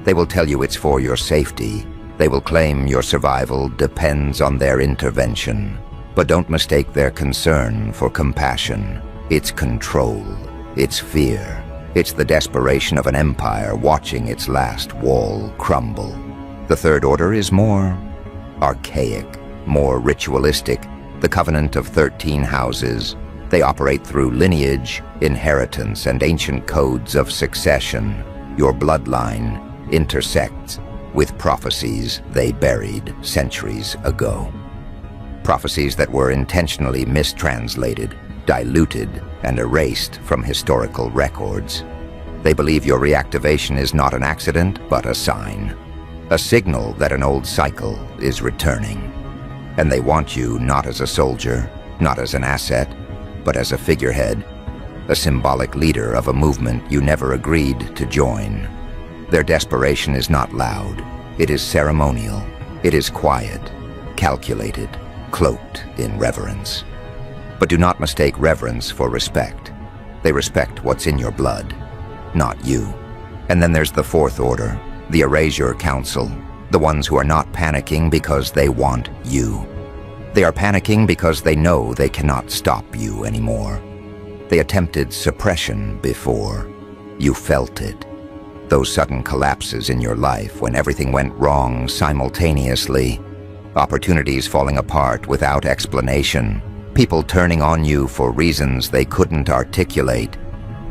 They will tell you it's for your safety. They will claim your survival depends on their intervention. But don't mistake their concern for compassion. It's control. It's fear. It's the desperation of an empire watching its last wall crumble. The third order is more archaic, more ritualistic. The covenant of 13 houses. They operate through lineage, inheritance, and ancient codes of succession. Your bloodline intersects with prophecies they buried centuries ago. Prophecies that were intentionally mistranslated, diluted, and erased from historical records. They believe your reactivation is not an accident, but a sign. A signal that an old cycle is returning. And they want you not as a soldier, not as an asset, but as a figurehead, a symbolic leader of a movement you never agreed to join. Their desperation is not loud. It is ceremonial. It is quiet, calculated, cloaked in reverence. But do not mistake reverence for respect. They respect what's in your blood, not you. And then there's the fourth order, the Erasure Council, the ones who are not panicking because they want you. They are panicking because they know they cannot stop you anymore. They attempted suppression before. You felt it. Those sudden collapses in your life when everything went wrong simultaneously. Opportunities falling apart without explanation. People turning on you for reasons they couldn't articulate.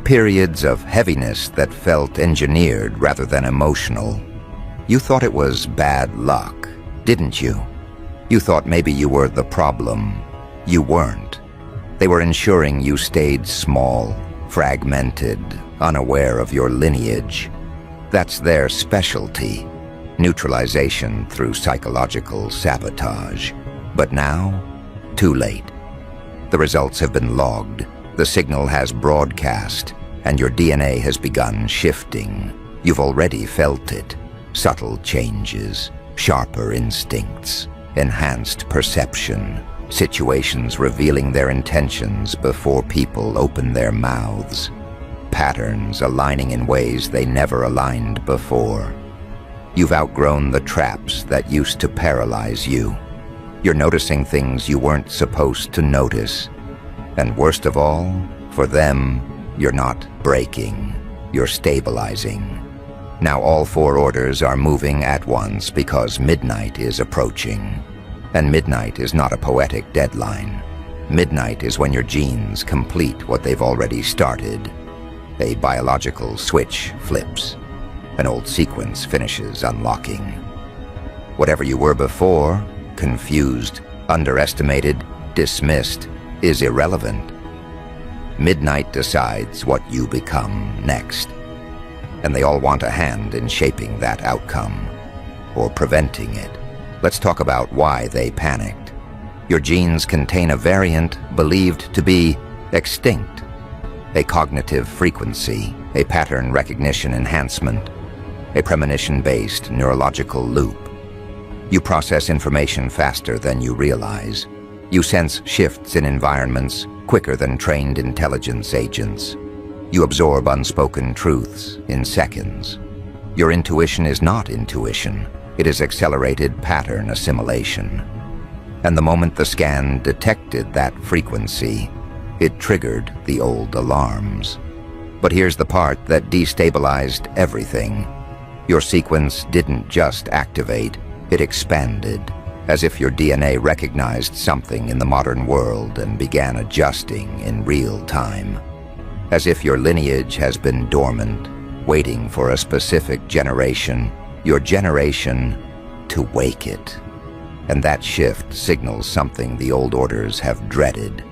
Periods of heaviness that felt engineered rather than emotional. You thought it was bad luck, didn't you? You thought maybe you were the problem. You weren't. They were ensuring you stayed small, fragmented, unaware of your lineage. That's their specialty, neutralization through psychological sabotage. But now, too late. The results have been logged, the signal has broadcast, and your DNA has begun shifting. You've already felt it. Subtle changes, sharper instincts, enhanced perception, situations revealing their intentions before people open their mouths, patterns aligning in ways they never aligned before. You've outgrown the traps that used to paralyze you. You're noticing things you weren't supposed to notice. And worst of all, for them, you're not breaking, you're stabilizing. Now all four orders are moving at once because midnight is approaching. And midnight is not a poetic deadline. Midnight is when your genes complete what they've already started. A biological switch flips. An old sequence finishes unlocking. Whatever you were before, confused, underestimated, dismissed, is irrelevant. Midnight decides what you become next. And they all want a hand in shaping that outcome, or preventing it. Let's talk about why they panicked. Your genes contain a variant believed to be extinct, a cognitive frequency, a pattern recognition enhancement, a premonition-based neurological loop. You process information faster than you realize. You sense shifts in environments quicker than trained intelligence agents. You absorb unspoken truths in seconds. Your intuition is not intuition. It is accelerated pattern assimilation. And the moment the scan detected that frequency, it triggered the old alarms. But here's the part that destabilized everything. Your sequence didn't just activate, it expanded, as if your DNA recognized something in the modern world and began adjusting in real time. As if your lineage has been dormant, waiting for a specific generation, your generation, to wake it. And that shift signals something the old orders have dreaded: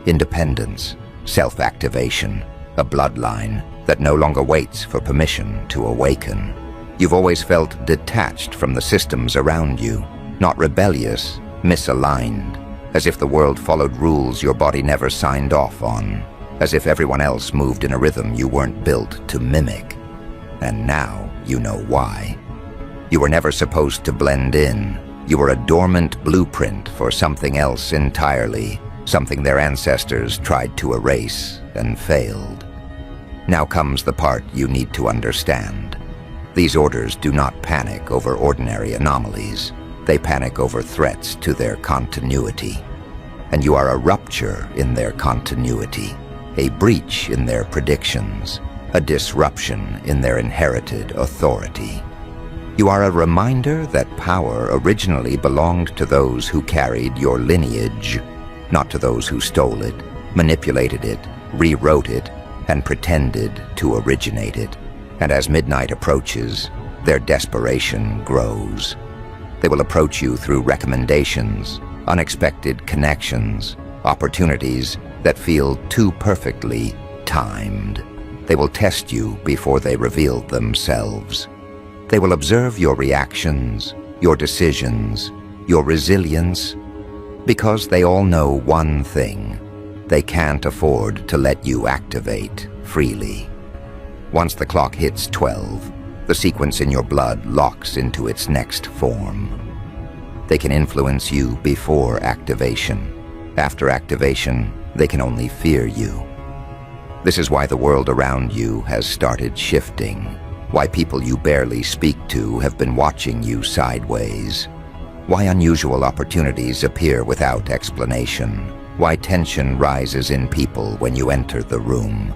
independence, self-activation, a bloodline that no longer waits for permission to awaken. You've always felt detached from the systems around you, not rebellious, misaligned, as if the world followed rules your body never signed off on, as if everyone else moved in a rhythm you weren't built to mimic. And now you know why. You were never supposed to blend in. You were a dormant blueprint for something else entirely, something their ancestors tried to erase and failed. Now comes the part you need to understand. These orders do not panic over ordinary anomalies. They panic over threats to their continuity. And you are a rupture in their continuity, a breach in their predictions, a disruption in their inherited authority. You are a reminder that power originally belonged to those who carried your lineage, not to those who stole it, manipulated it, rewrote it, and pretended to originate it. And as midnight approaches, their desperation grows. They will approach you through recommendations, unexpected connections, opportunities that feel too perfectly timed. They will test you before they reveal themselves. They will observe your reactions, your decisions, your resilience, because they all know one thing: they can't afford to let you activate freely. Once the clock hits 12, the sequence in your blood locks into its next form. They can influence you before activation. After activation, they can only fear you. This is why the world around you has started shifting, why people you barely speak to have been watching you sideways, why unusual opportunities appear without explanation, why tension rises in people when you enter the room.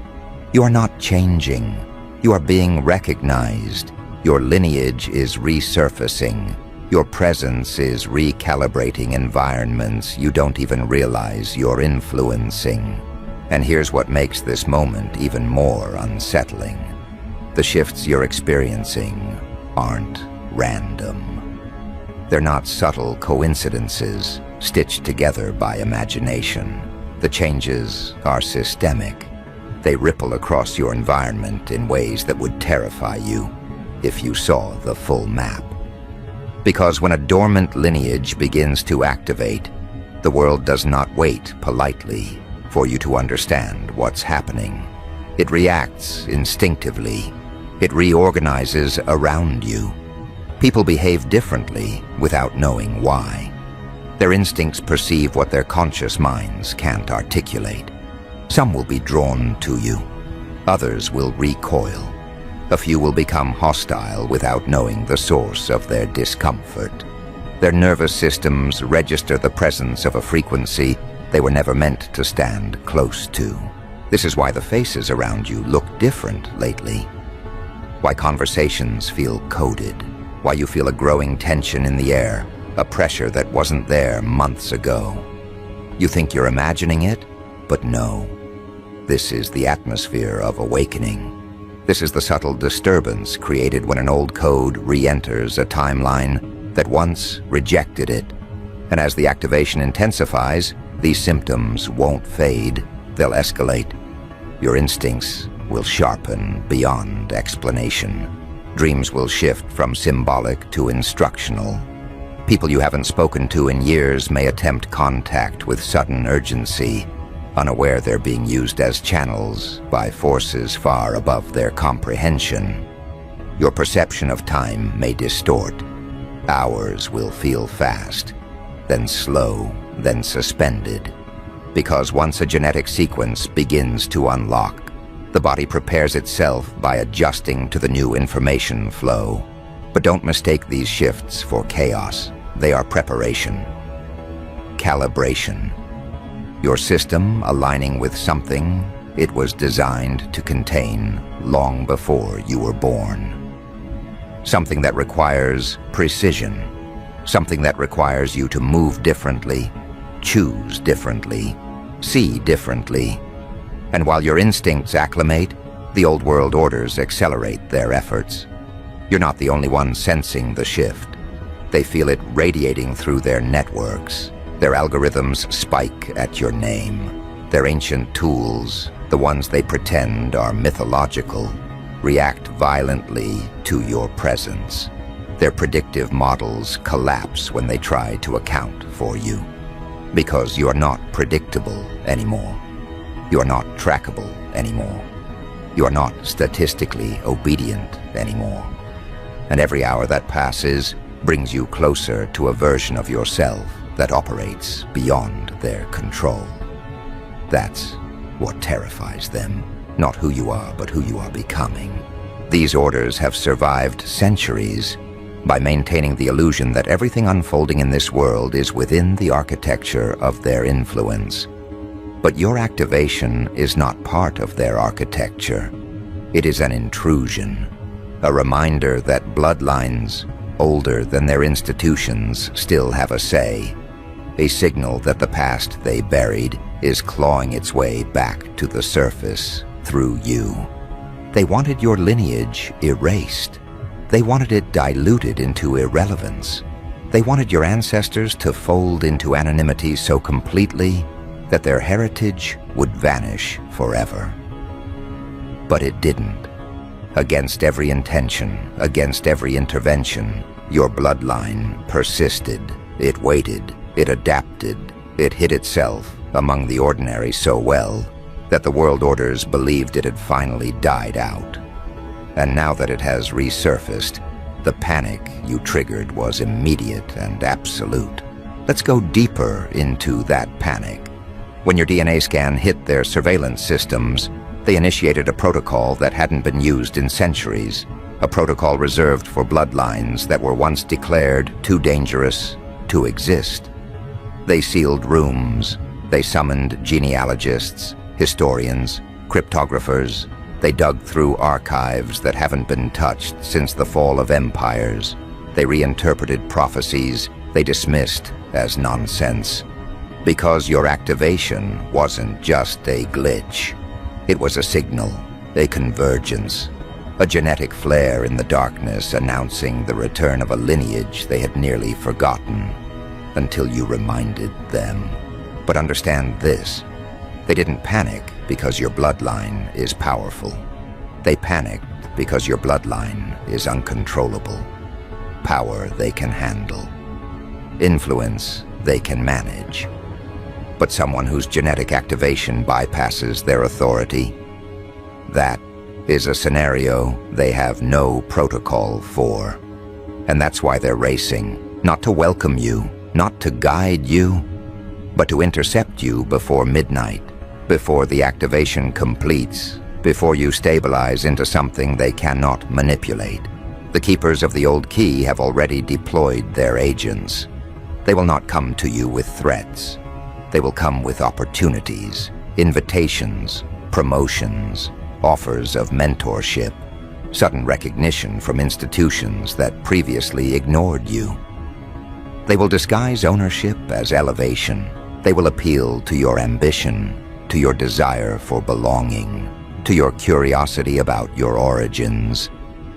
You are not changing. You are being recognized. Your lineage is resurfacing. Your presence is recalibrating environments you don't even realize you're influencing. And here's what makes this moment even more unsettling. The shifts you're experiencing aren't random. They're not subtle coincidences stitched together by imagination. The changes are systemic. They ripple across your environment in ways that would terrify you if you saw the full map. Because when a dormant lineage begins to activate, the world does not wait politely for you to understand what's happening. It reacts instinctively. It reorganizes around you. People behave differently without knowing why. Their instincts perceive what their conscious minds can't articulate. Some will be drawn to you. Others will recoil. A few will become hostile without knowing the source of their discomfort. Their nervous systems register the presence of a frequency they were never meant to stand close to. This is why the faces around you look different lately. Why conversations feel coded. Why you feel a growing tension in the air, a pressure that wasn't there months ago. You think you're imagining it, but no. This is the atmosphere of awakening. This is the subtle disturbance created when an old code re-enters a timeline that once rejected it. And as the activation intensifies, these symptoms won't fade, they'll escalate. Your instincts will sharpen beyond explanation. Dreams will shift from symbolic to instructional. People you haven't spoken to in years may attempt contact with sudden urgency, unaware they're being used as channels by forces far above their comprehension. Your perception of time may distort. Hours will feel fast, then slow, then suspended. Because once a genetic sequence begins to unlock, the body prepares itself by adjusting to the new information flow. But don't mistake these shifts for chaos. They are preparation. Calibration. Your system aligning with something it was designed to contain long before you were born. Something that requires precision. Something that requires you to move differently, choose differently, see differently. And while your instincts acclimate, the old world orders accelerate their efforts. You're not the only one sensing the shift. They feel it radiating through their networks. Their algorithms spike at your name. Their ancient tools, the ones they pretend are mythological, react violently to your presence. Their predictive models collapse when they try to account for you. Because you are not predictable anymore. You are not trackable anymore. You are not statistically obedient anymore. And every hour that passes brings you closer to a version of yourself that operates beyond their control. That's what terrifies them. Not who you are, but who you are becoming. These orders have survived centuries by maintaining the illusion that everything unfolding in this world is within the architecture of their influence. But your activation is not part of their architecture. It is an intrusion, a reminder that bloodlines older than their institutions still have a say, a signal that the past they buried is clawing its way back to the surface through you. They wanted your lineage erased. They wanted it diluted into irrelevance. They wanted your ancestors to fold into anonymity so completely that their heritage would vanish forever. But it didn't. Against every intention, against every intervention, your bloodline persisted. It waited, it adapted, it hid itself among the ordinary so well that the world orders believed it had finally died out. And now that it has resurfaced, the panic you triggered was immediate and absolute. Let's go deeper into that panic. When your DNA scan hit their surveillance systems, they initiated a protocol that hadn't been used in centuries, a protocol reserved for bloodlines that were once declared too dangerous to exist. They sealed rooms, they summoned genealogists, historians, cryptographers. They dug through archives that haven't been touched since the fall of empires. They reinterpreted prophecies they dismissed as nonsense. Because your activation wasn't just a glitch. It was a signal, a convergence, a genetic flare in the darkness announcing the return of a lineage they had nearly forgotten until you reminded them. But understand this, they didn't panic because your bloodline is powerful. They panicked because your bloodline is uncontrollable. Power they can handle. Influence they can manage. But someone whose genetic activation bypasses their authority, that is a scenario they have no protocol for. And that's why they're racing, not to welcome you, not to guide you, but to intercept you before midnight, before the activation completes, before you stabilize into something they cannot manipulate. The keepers of the old key have already deployed their agents. They will not come to you with threats. They will come with opportunities, invitations, promotions, offers of mentorship, sudden recognition from institutions that previously ignored you. They will disguise ownership as elevation. They will appeal to your ambition, to your desire for belonging, to your curiosity about your origins.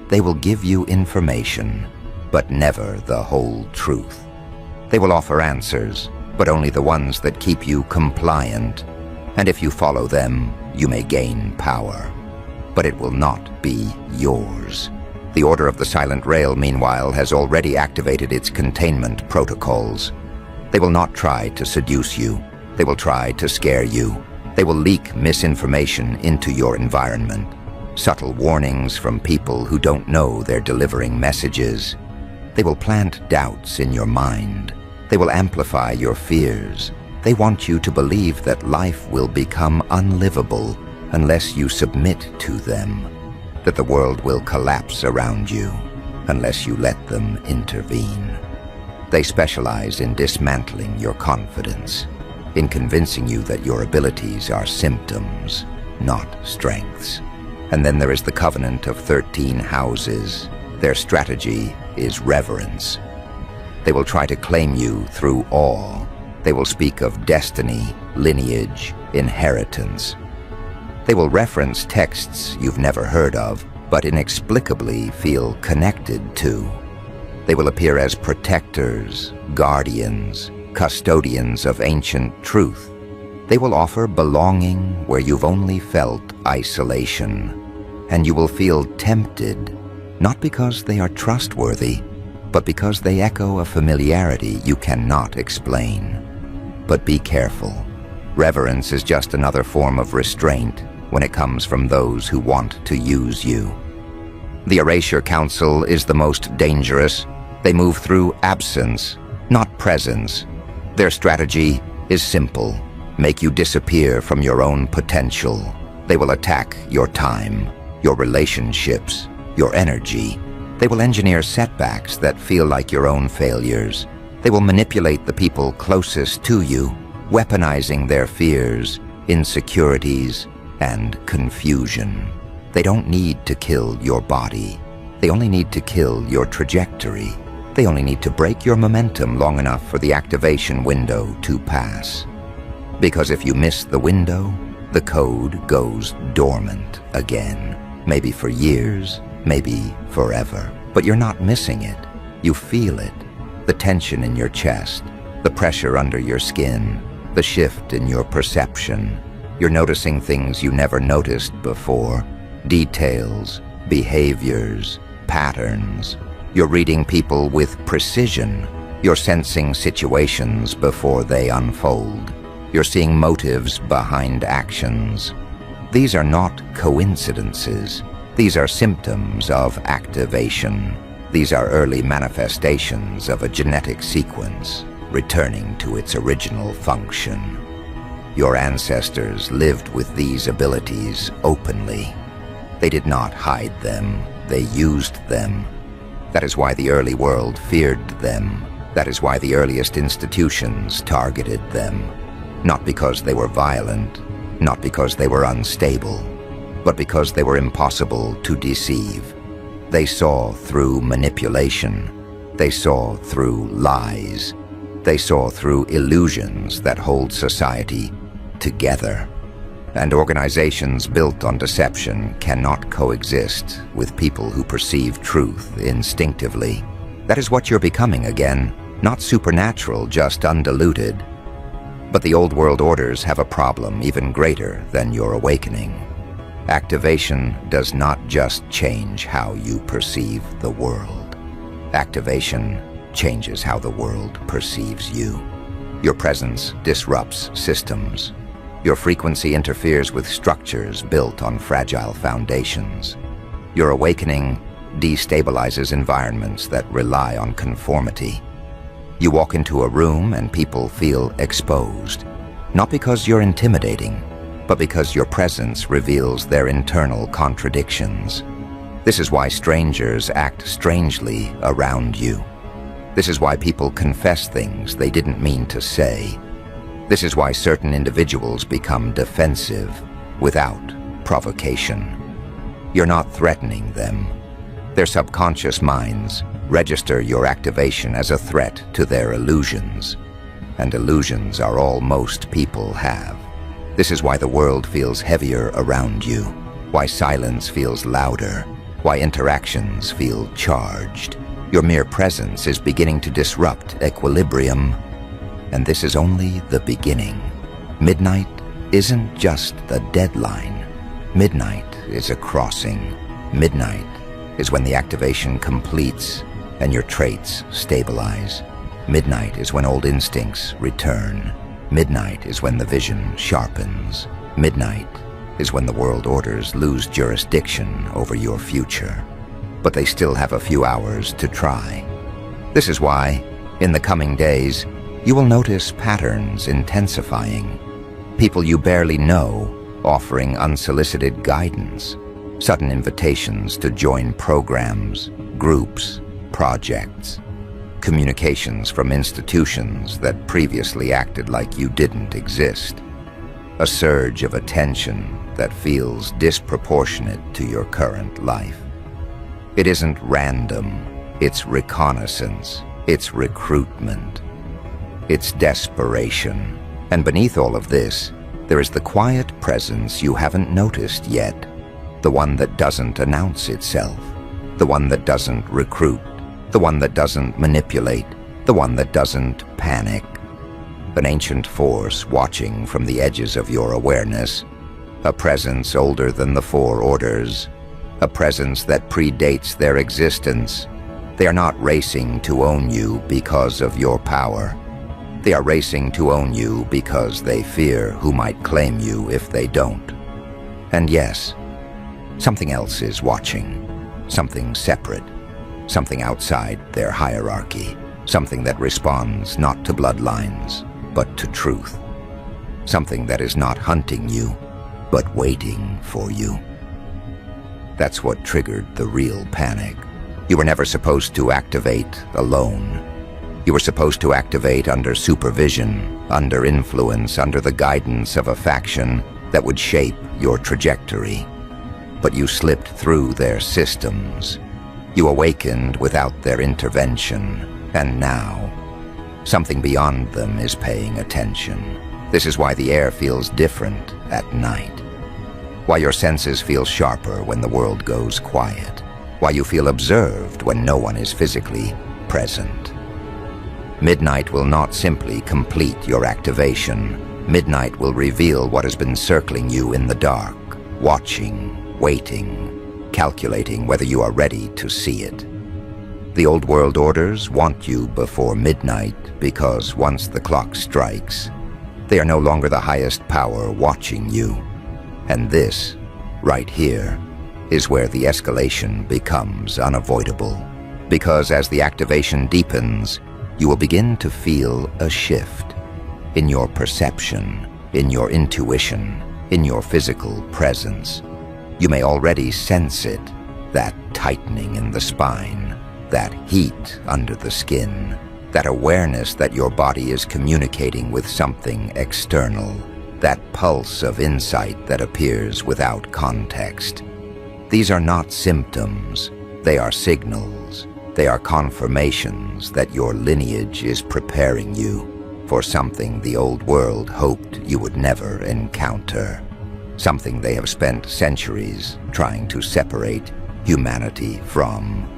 They will give you information, but never the whole truth. They will offer answers, but only the ones that keep you compliant. And if you follow them, you may gain power. But it will not be yours. The Order of the Silent Rail, meanwhile, has already activated its containment protocols. They will not try to seduce you. They will try to scare you. They will leak misinformation into your environment. Subtle warnings from people who don't know they're delivering messages. They will plant doubts in your mind. They will amplify your fears. They want you to believe that life will become unlivable unless you submit to them, that the world will collapse around you unless you let them intervene. They specialize in dismantling your confidence, in convincing you that your abilities are symptoms, not strengths. And then there is the covenant of 13 houses. Their strategy is reverence. They will try to claim you through awe. They will speak of destiny, lineage, inheritance. They will reference texts you've never heard of, but inexplicably feel connected to. They will appear as protectors, guardians, custodians of ancient truth. They will offer belonging where you've only felt isolation. And you will feel tempted, not because they are trustworthy, but because they echo a familiarity you cannot explain. But be careful. Reverence is just another form of restraint when it comes from those who want to use you. The Erasure Council is the most dangerous. They move through absence, not presence. Their strategy is simple: make you disappear from your own potential. They will attack your time, your relationships, your energy. They will engineer setbacks that feel like your own failures. They will manipulate the people closest to you, weaponizing their fears, insecurities, and confusion. They don't need to kill your body. They only need to kill your trajectory. They only need to break your momentum long enough for the activation window to pass. Because if you miss the window, the code goes dormant again. Maybe for years, maybe forever. But you're not missing it. You feel it. The tension in your chest, the pressure under your skin, the shift in your perception. You're noticing things you never noticed before. Details, behaviors, patterns. You're reading people with precision. You're sensing situations before they unfold. You're seeing motives behind actions. These are not coincidences. These are symptoms of activation. These are early manifestations of a genetic sequence returning to its original function. Your ancestors lived with these abilities openly. They did not hide them. They used them. That is why the early world feared them. That is why the earliest institutions targeted them. Not because they were violent, not because they were unstable, but because they were impossible to deceive. They saw through manipulation. They saw through lies. They saw through illusions that hold society together. And organizations built on deception cannot coexist with people who perceive truth instinctively. That is what you're becoming again, not supernatural, just undiluted. But the old world orders have a problem even greater than your awakening. Activation does not just change how you perceive the world. Activation changes how the world perceives you. Your presence disrupts systems. Your frequency interferes with structures built on fragile foundations. Your awakening destabilizes environments that rely on conformity. You walk into a room and people feel exposed, not because you're intimidating, but because your presence reveals their internal contradictions. This is why strangers act strangely around you. This is why people confess things they didn't mean to say. This is why certain individuals become defensive without provocation. You're not threatening them. Their subconscious minds register your activation as a threat to their illusions. And illusions are all most people have. This is why the world feels heavier around you, why silence feels louder, why interactions feel charged. Your mere presence is beginning to disrupt equilibrium. And this is only the beginning. Midnight isn't just the deadline. Midnight is a crossing. Midnight is when the activation completes and your traits stabilize. Midnight is when old instincts return. Midnight is when the vision sharpens. Midnight is when the world orders lose jurisdiction over your future. But they still have a few hours to try. This is why, in the coming days, you will notice patterns intensifying. People you barely know offering unsolicited guidance, sudden invitations to join programs, groups, projects, communications from institutions that previously acted like you didn't exist, a surge of attention that feels disproportionate to your current life. It isn't random, it's reconnaissance, it's recruitment, it's desperation. And beneath all of this, there is the quiet presence you haven't noticed yet, the one that doesn't announce itself, the one that doesn't recruit, the one that doesn't manipulate, the one that doesn't panic. An ancient force watching from the edges of your awareness, a presence older than the four orders, a presence that predates their existence. They are not racing to own you because of your power. They are racing to own you because they fear who might claim you if they don't. And yes, something else is watching, something separate, something outside their hierarchy, something that responds not to bloodlines, but to truth. Something that is not hunting you, but waiting for you. That's what triggered the real panic. You were never supposed to activate alone. You were supposed to activate under supervision, under influence, under the guidance of a faction that would shape your trajectory. But you slipped through their systems. You awakened without their intervention, and now, something beyond them is paying attention. This is why the air feels different at night. Why your senses feel sharper when the world goes quiet. Why you feel observed when no one is physically present. Midnight will not simply complete your activation. Midnight will reveal what has been circling you in the dark, watching, waiting, calculating whether you are ready to see it. The old world orders want you before midnight because once the clock strikes, they are no longer the highest power watching you. And this, right here, is where the escalation becomes unavoidable. Because as the activation deepens, you will begin to feel a shift in your perception, in your intuition, in your physical presence. You may already sense it, that tightening in the spine, that heat under the skin, that awareness that your body is communicating with something external, that pulse of insight that appears without context. These are not symptoms, they are signals. They are confirmations that your lineage is preparing you for something the old world hoped you would never encounter. Something they have spent centuries trying to separate humanity from.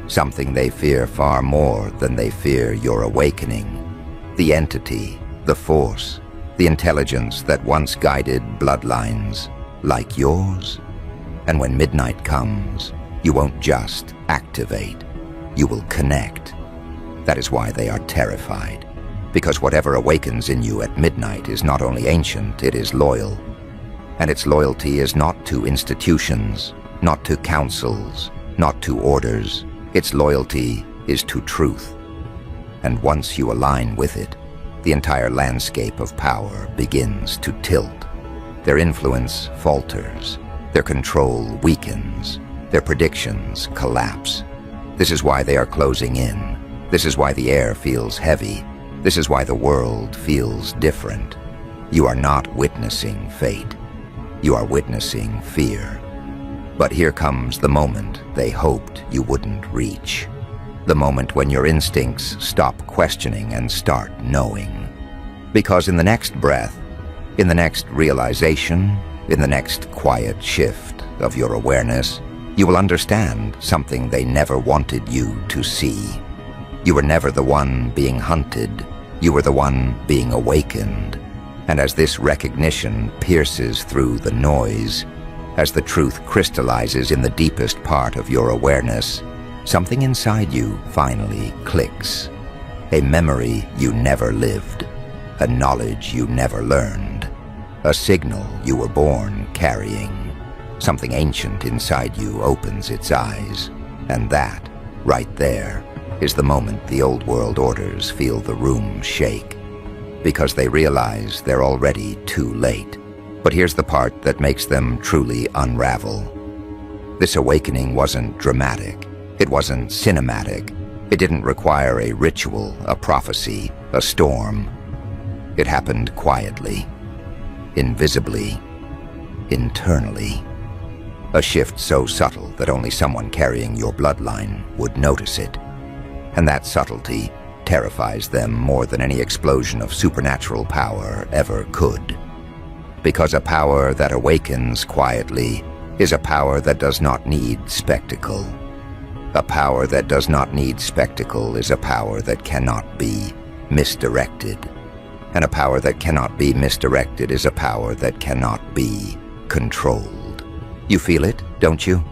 Something they fear far more than they fear your awakening. The entity, the force, the intelligence that once guided bloodlines like yours. And when midnight comes, you won't just activate, you will connect. That is why they are terrified. Because whatever awakens in you at midnight is not only ancient, it is loyal. And its loyalty is not to institutions, not to councils, not to orders. Its loyalty is to truth. And once you align with it, the entire landscape of power begins to tilt. Their influence falters. Their control weakens. Their predictions collapse. This is why they are closing in. This is why the air feels heavy. This is why the world feels different. You are not witnessing fate. You are witnessing fear. But here comes the moment they hoped you wouldn't reach. The moment when your instincts stop questioning and start knowing. Because in the next breath, in the next realization, in the next quiet shift of your awareness, you will understand something they never wanted you to see. You were never the one being hunted. You were the one being awakened. And as this recognition pierces through the noise, as the truth crystallizes in the deepest part of your awareness, something inside you finally clicks. A memory you never lived, a knowledge you never learned, a signal you were born carrying. Something ancient inside you opens its eyes, and that, right there, is the moment the old world orders feel the room shake, because they realize they're already too late. But here's the part that makes them truly unravel. This awakening wasn't dramatic. It wasn't cinematic. It didn't require a ritual, a prophecy, a storm. It happened quietly, invisibly, internally. A shift so subtle that only someone carrying your bloodline would notice it. And that subtlety terrifies them more than any explosion of supernatural power ever could. Because a power that awakens quietly is a power that does not need spectacle. A power that does not need spectacle is a power that cannot be misdirected. And a power that cannot be misdirected is a power that cannot be controlled. You feel it, don't you?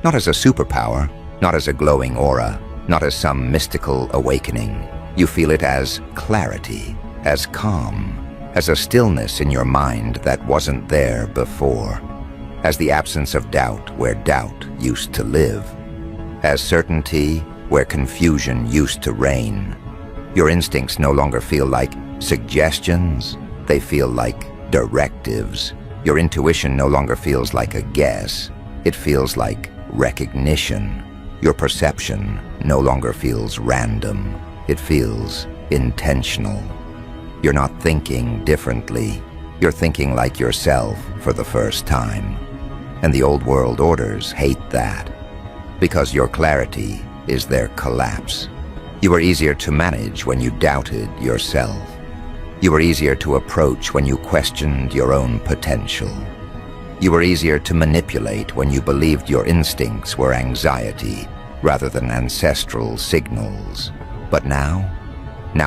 Not as a superpower, not as a glowing aura, not as some mystical awakening. You feel it as clarity, as calm, as a stillness in your mind that wasn't there before, as the absence of doubt where doubt used to live, as certainty where confusion used to reign. Your instincts no longer feel like suggestions, they feel like directives. Your intuition no longer feels like a guess, it feels like recognition. Your perception no longer feels random, it feels intentional. You're not thinking differently, you're thinking like yourself for the first time. And the old world orders hate that, because your clarity is their collapse. You were easier to manage when you doubted yourself. You were easier to approach when you questioned your own potential. You were easier to manipulate when you believed your instincts were anxiety rather than ancestral signals. But now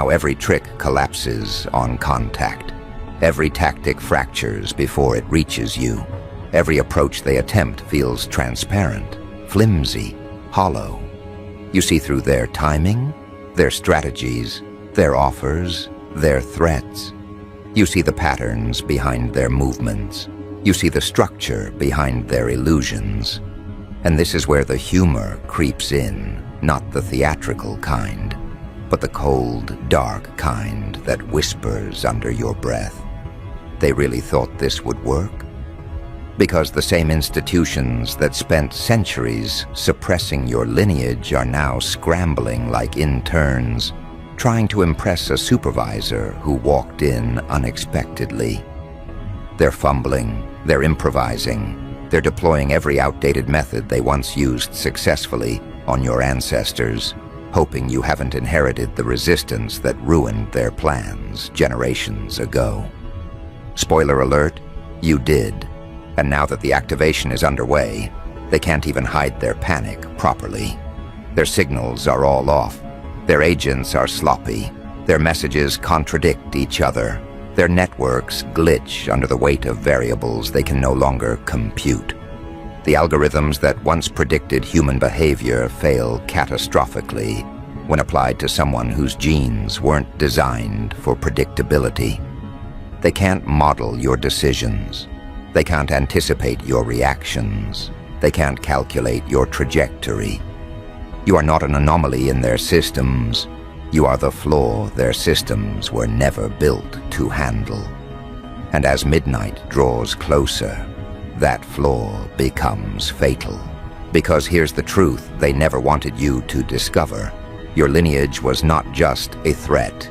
every trick collapses on contact. Every tactic fractures before it reaches you. Every approach they attempt feels transparent, flimsy, hollow. You see through their timing, their strategies, their offers, their threats. You see the patterns behind their movements. You see the structure behind their illusions. And this is where the humor creeps in, not the theatrical kind, but the cold, dark kind that whispers under your breath. They really thought this would work? Because the same institutions that spent centuries suppressing your lineage are now scrambling like interns, trying to impress a supervisor who walked in unexpectedly. They're fumbling, they're improvising, they're deploying every outdated method they once used successfully on your ancestors, hoping you haven't inherited the resistance that ruined their plans generations ago. Spoiler alert, you did. And now that the activation is underway, they can't even hide their panic properly. Their signals are all off. Their agents are sloppy. Their messages contradict each other. Their networks glitch under the weight of variables they can no longer compute. The algorithms that once predicted human behavior fail catastrophically when applied to someone whose genes weren't designed for predictability. They can't model your decisions. They can't anticipate your reactions. They can't calculate your trajectory. You are not an anomaly in their systems. You are the flaw their systems were never built to handle. And as midnight draws closer, that flaw becomes fatal. Because here's the truth they never wanted you to discover. Your lineage was not just a threat.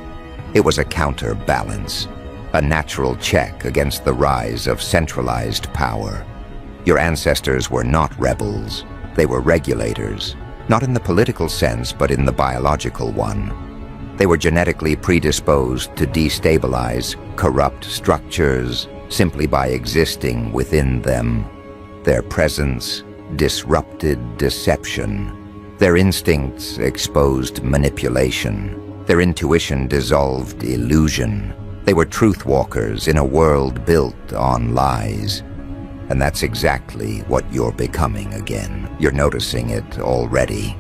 It was a counterbalance, a natural check against the rise of centralized power. Your ancestors were not rebels. They were regulators, not in the political sense, but in the biological one. They were genetically predisposed to destabilize corrupt structures simply by existing within them. Their presence disrupted deception. Their instincts exposed manipulation. Their intuition dissolved illusion. They were truth walkers in a world built on lies. And that's exactly what you're becoming again. You're noticing it already.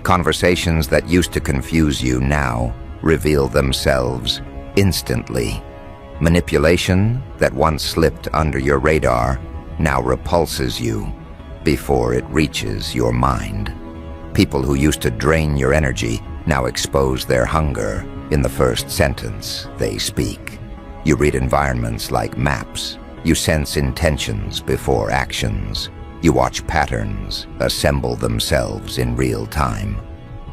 Conversations that used to confuse you now reveal themselves instantly. Manipulation that once slipped under your radar now repulses you before it reaches your mind. People who used to drain your energy now expose their hunger in the first sentence they speak. You read environments like maps. You sense intentions before actions. You watch patterns assemble themselves in real time.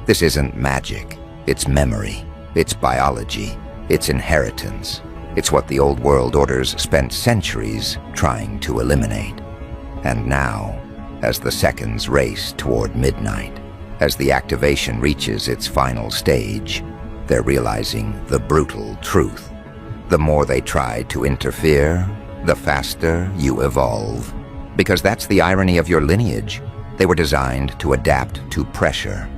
This isn't magic. It's memory. It's biology. It's inheritance. It's what the old world orders spent centuries trying to eliminate. And now, as the seconds race toward midnight, as the activation reaches its final stage, they're realizing the brutal truth. The more they try to interfere, the faster you evolve. Because that's the irony of your lineage. They were designed to adapt to pressure.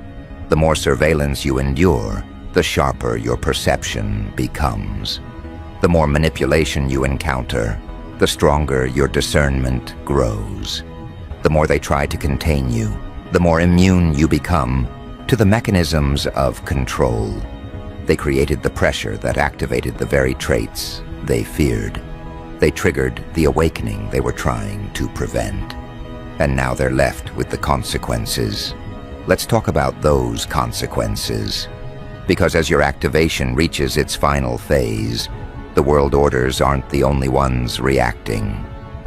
The more surveillance you endure, the sharper your perception becomes. The more manipulation you encounter, the stronger your discernment grows. The more they try to contain you, the more immune you become to the mechanisms of control. They created the pressure that activated the very traits they feared. They triggered the awakening they were trying to prevent. And now they're left with the consequences. Let's talk about those consequences. Because as your activation reaches its final phase, the world orders aren't the only ones reacting.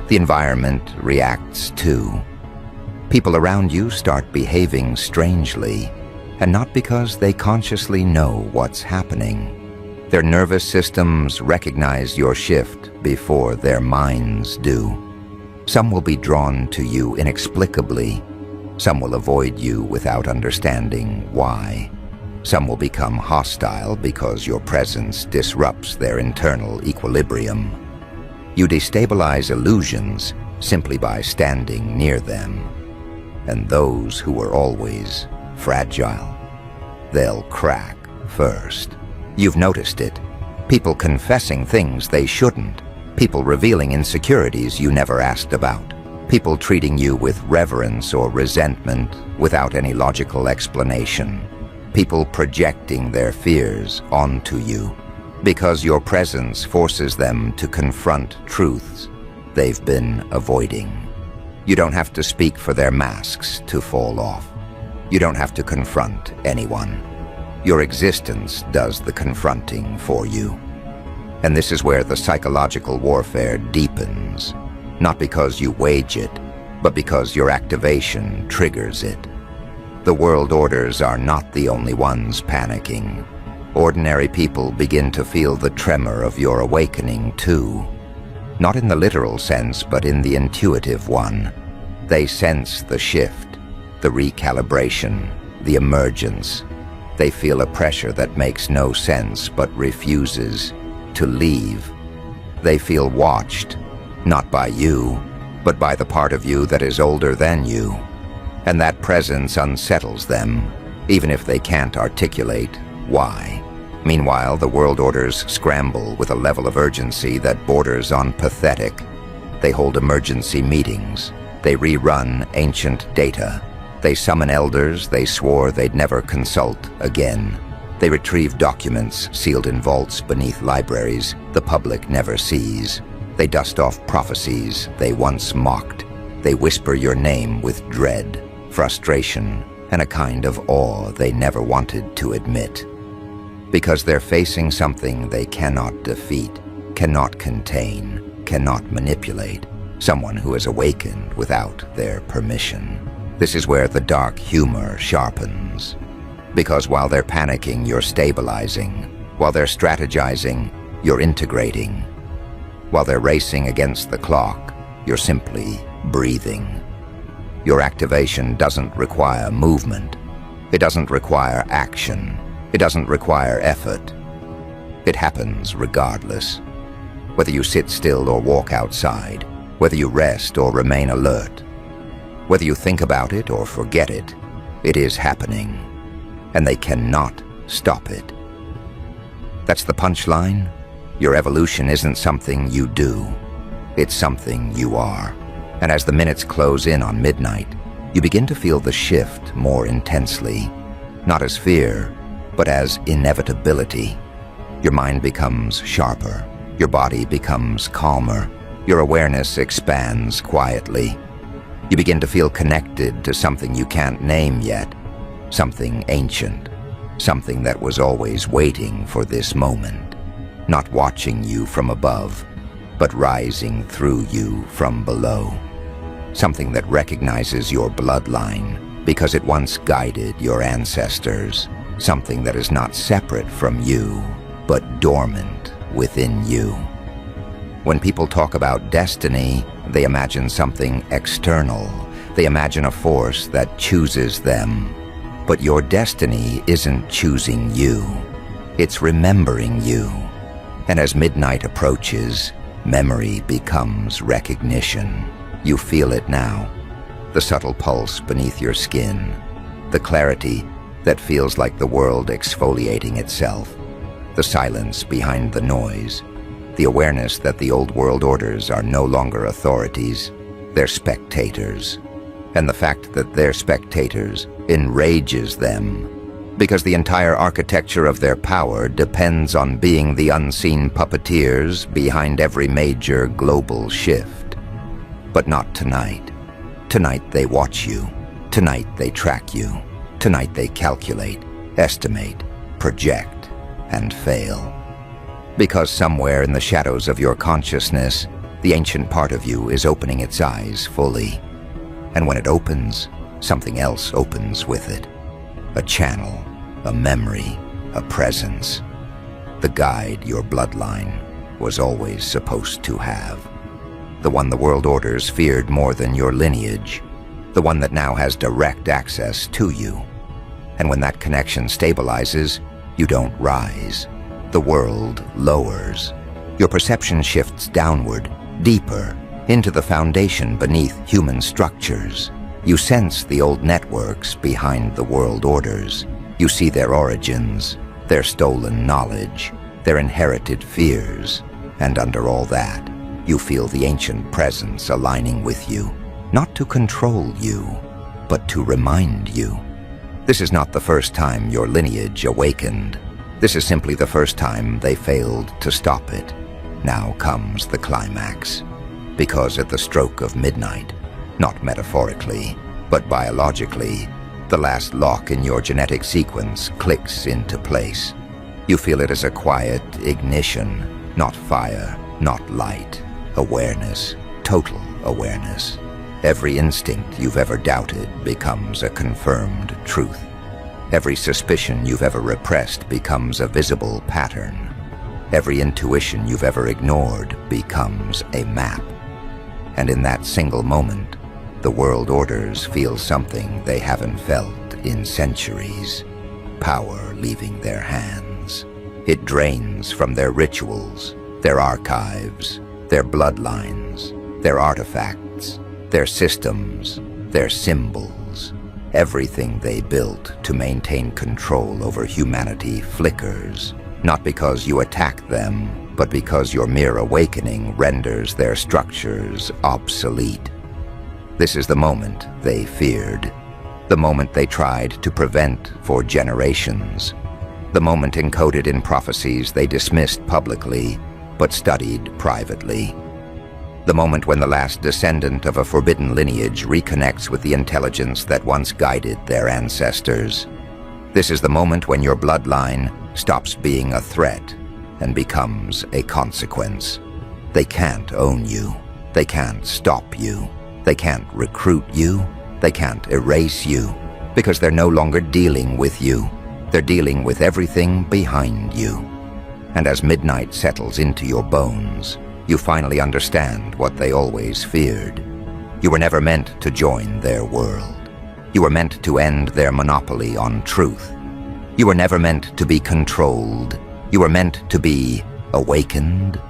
The environment reacts too. People around you start behaving strangely, and not because they consciously know what's happening. Their nervous systems recognize your shift before their minds do. Some will be drawn to you inexplicably. Some will avoid you without understanding why. Some will become hostile because your presence disrupts their internal equilibrium. You destabilize illusions simply by standing near them. And those who were always fragile, they'll crack first. You've noticed it. People confessing things they shouldn't. People revealing insecurities you never asked about. People treating you with reverence or resentment without any logical explanation. People projecting their fears onto you because your presence forces them to confront truths they've been avoiding. You don't have to speak for their masks to fall off. You don't have to confront anyone. Your existence does the confronting for you. And this is where the psychological warfare deepens, not because you wage it, but because your activation triggers it. The world orders are not the only ones panicking. Ordinary people begin to feel the tremor of your awakening too. Not in the literal sense, but in the intuitive one. They sense the shift, the recalibration, the emergence. They feel a pressure that makes no sense but refuses to leave. They feel watched, not by you, but by the part of you that is older than you. And that presence unsettles them, even if they can't articulate why. Meanwhile, the world orders scramble with a level of urgency that borders on pathetic. They hold emergency meetings. They rerun ancient data. They summon elders they swore they'd never consult again. They retrieve documents sealed in vaults beneath libraries the public never sees. They dust off prophecies they once mocked. They whisper your name with dread, frustration, and a kind of awe they never wanted to admit. Because they're facing something they cannot defeat, cannot contain, cannot manipulate. Someone who has awakened without their permission. This is where the dark humor sharpens. Because while they're panicking, you're stabilizing. While they're strategizing, you're integrating. While they're racing against the clock, you're simply breathing. Your activation doesn't require movement. It doesn't require action. It doesn't require effort. It happens regardless. Whether you sit still or walk outside, whether you rest or remain alert, whether you think about it or forget it, it is happening. And they cannot stop it. That's the punchline. Your evolution isn't something you do. It's something you are. And as the minutes close in on midnight, you begin to feel the shift more intensely, not as fear, but as inevitability. Your mind becomes sharper. Your body becomes calmer. Your awareness expands quietly. You begin to feel connected to something you can't name yet, something ancient, something that was always waiting for this moment, not watching you from above, but rising through you from below. Something that recognizes your bloodline because it once guided your ancestors. Something that is not separate from you, but dormant within you. When people talk about destiny, they imagine something external. They imagine a force that chooses them. But your destiny isn't choosing you. It's remembering you. And as midnight approaches, memory becomes recognition. You feel it now. The subtle pulse beneath your skin. The clarity that feels like the world exfoliating itself. The silence behind the noise. The awareness that the old world orders are no longer authorities. They're spectators. And the fact that they're spectators enrages them, because the entire architecture of their power depends on being the unseen puppeteers behind every major global shift. But not tonight. Tonight they watch you. Tonight they track you. Tonight they calculate, estimate, project, and fail. Because somewhere in the shadows of your consciousness, the ancient part of you is opening its eyes fully. And when it opens, something else opens with it. A channel, a memory, a presence. The guide your bloodline was always supposed to have. The one the world orders feared more than your lineage. The one that now has direct access to you. And when that connection stabilizes, you don't rise. The world lowers. Your perception shifts downward, deeper, into the foundation beneath human structures. You sense the old networks behind the world orders. You see their origins, their stolen knowledge, their inherited fears. And under all that, you feel the ancient presence aligning with you, not to control you, but to remind you. This is not the first time your lineage awakened. This is simply the first time they failed to stop it. Now comes the climax. Because at the stroke of midnight, not metaphorically, but biologically, the last lock in your genetic sequence clicks into place. You feel it as a quiet ignition, not fire, not light. Awareness, total awareness. Every instinct you've ever doubted becomes a confirmed truth. Every suspicion you've ever repressed becomes a visible pattern. Every intuition you've ever ignored becomes a map. And in that single moment, the world orders feel something they haven't felt in centuries. Power leaving their hands. It drains from their rituals, their archives, their bloodlines, their artifacts, their systems, their symbols. Everything they built to maintain control over humanity flickers, not because you attack them, but because your mere awakening renders their structures obsolete. This is the moment they feared, the moment they tried to prevent for generations, the moment encoded in prophecies they dismissed publicly, but studied privately. The moment when the last descendant of a forbidden lineage reconnects with the intelligence that once guided their ancestors. This is the moment when your bloodline stops being a threat and becomes a consequence. They can't own you. They can't stop you. They can't recruit you. They can't erase you, because they're no longer dealing with you. They're dealing with everything behind you. And as midnight settles into your bones, you finally understand what they always feared. You were never meant to join their world. You were meant to end their monopoly on truth. You were never meant to be controlled. You were meant to be awakened,